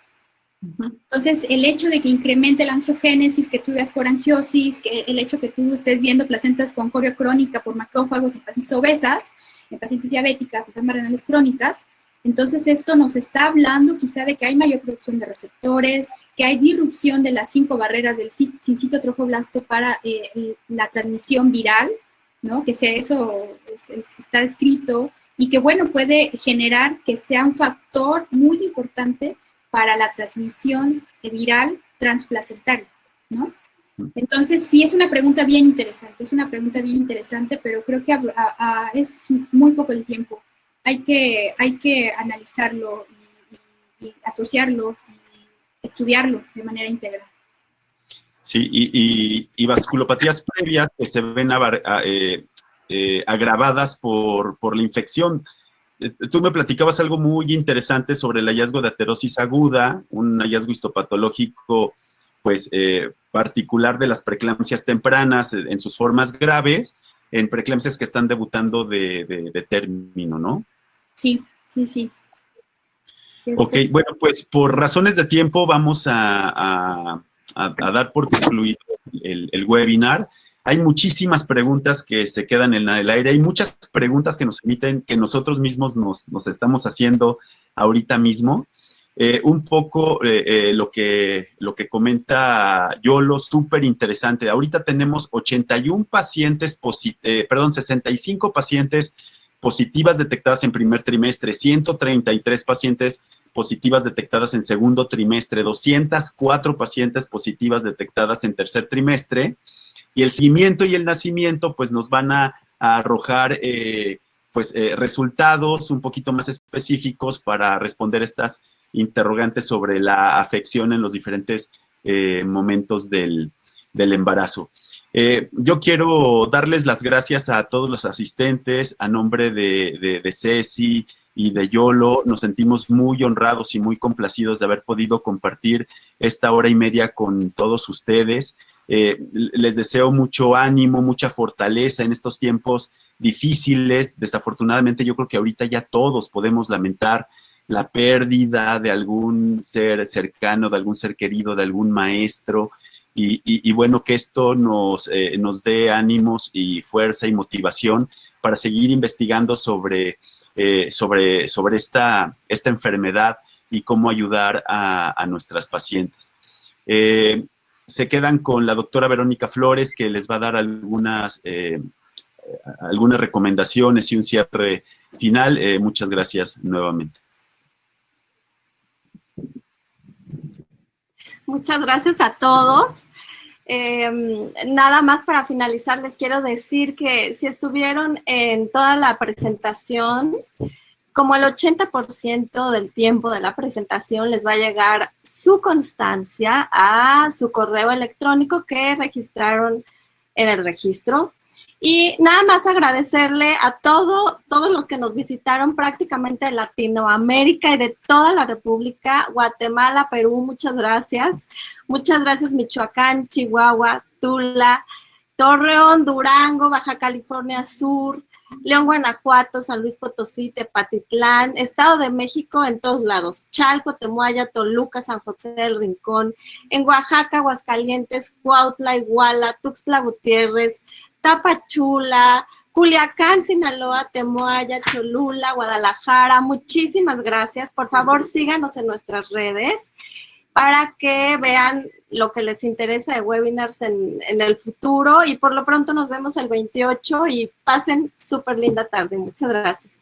Entonces, el hecho de que incremente la angiogénesis, que tú veas corangiosis, que el hecho que tú estés viendo placentas con corio crónica por macrófagos en pacientes obesas, en pacientes diabéticas, enfermas renales crónicas, entonces esto nos está hablando quizá de que hay mayor producción de receptores, que hay disrupción de las 5 barreras del sincito trofoblasto para la transmisión viral, ¿no? Que sea eso está descrito, y que, bueno, puede generar que sea un factor muy importante para la transmisión viral transplacentaria, ¿no? Entonces, sí, es una pregunta bien interesante, pero creo que es muy poco el tiempo. Hay que analizarlo y asociarlo y estudiarlo de manera integral. Sí, y vasculopatías previas que se ven agravadas por la infección. Tú me platicabas algo muy interesante sobre el hallazgo de aterosis aguda, un hallazgo histopatológico, pues, particular de las preeclampsias tempranas en sus formas graves, en preeclampsias que están debutando de término, ¿no? Sí. Ok, bueno, pues por razones de tiempo vamos a dar por concluido el webinar. Hay muchísimas preguntas que se quedan en el aire. Hay muchas preguntas que nos emiten, que nosotros mismos nos estamos haciendo ahorita mismo. Un poco lo que comenta Yolo, súper interesante. Ahorita tenemos 65 pacientes positivas detectadas en primer trimestre, 133 pacientes positivas detectadas en segundo trimestre, 204 pacientes positivas detectadas en tercer trimestre. Y el seguimiento y el nacimiento, pues, nos van a arrojar, resultados un poquito más específicos para responder estas interrogantes sobre la afección en los diferentes momentos del embarazo. Yo quiero darles las gracias a todos los asistentes, a nombre de Ceci y de Yolo. Nos sentimos muy honrados y muy complacidos de haber podido compartir esta hora y media con todos ustedes. Les deseo mucho ánimo, mucha fortaleza en estos tiempos difíciles. Desafortunadamente, yo creo que ahorita ya todos podemos lamentar la pérdida de algún ser cercano, de algún ser querido, de algún maestro. Y bueno, que esto nos dé ánimos y fuerza y motivación para seguir investigando sobre esta enfermedad y cómo ayudar a nuestras pacientes. Se quedan con la doctora Verónica Flores, que les va a dar algunas recomendaciones y un cierre final. Muchas gracias nuevamente. Muchas gracias a todos. Nada más para finalizar, les quiero decir que si estuvieron en toda la presentación, como el 80% del tiempo de la presentación les va a llegar su constancia a su correo electrónico que registraron en el registro. Y nada más agradecerle a todos los que nos visitaron prácticamente de Latinoamérica y de toda la República, Guatemala, Perú, muchas gracias. Muchas gracias Michoacán, Chihuahua, Tula, Torreón, Durango, Baja California Sur, León, Guanajuato, San Luis Potosí, Tepatitlán, Estado de México, en todos lados, Chalco, Temuaya, Toluca, San José del Rincón, en Oaxaca, Aguascalientes, Cuautla, Iguala, Tuxtla Gutiérrez, Tapachula, Culiacán, Sinaloa, Temuaya, Cholula, Guadalajara. Muchísimas gracias. Por favor, síganos en nuestras redes para que vean lo que les interesa de webinars en el futuro. Y por lo pronto nos vemos el 28 y pasen súper linda tarde. Muchas gracias.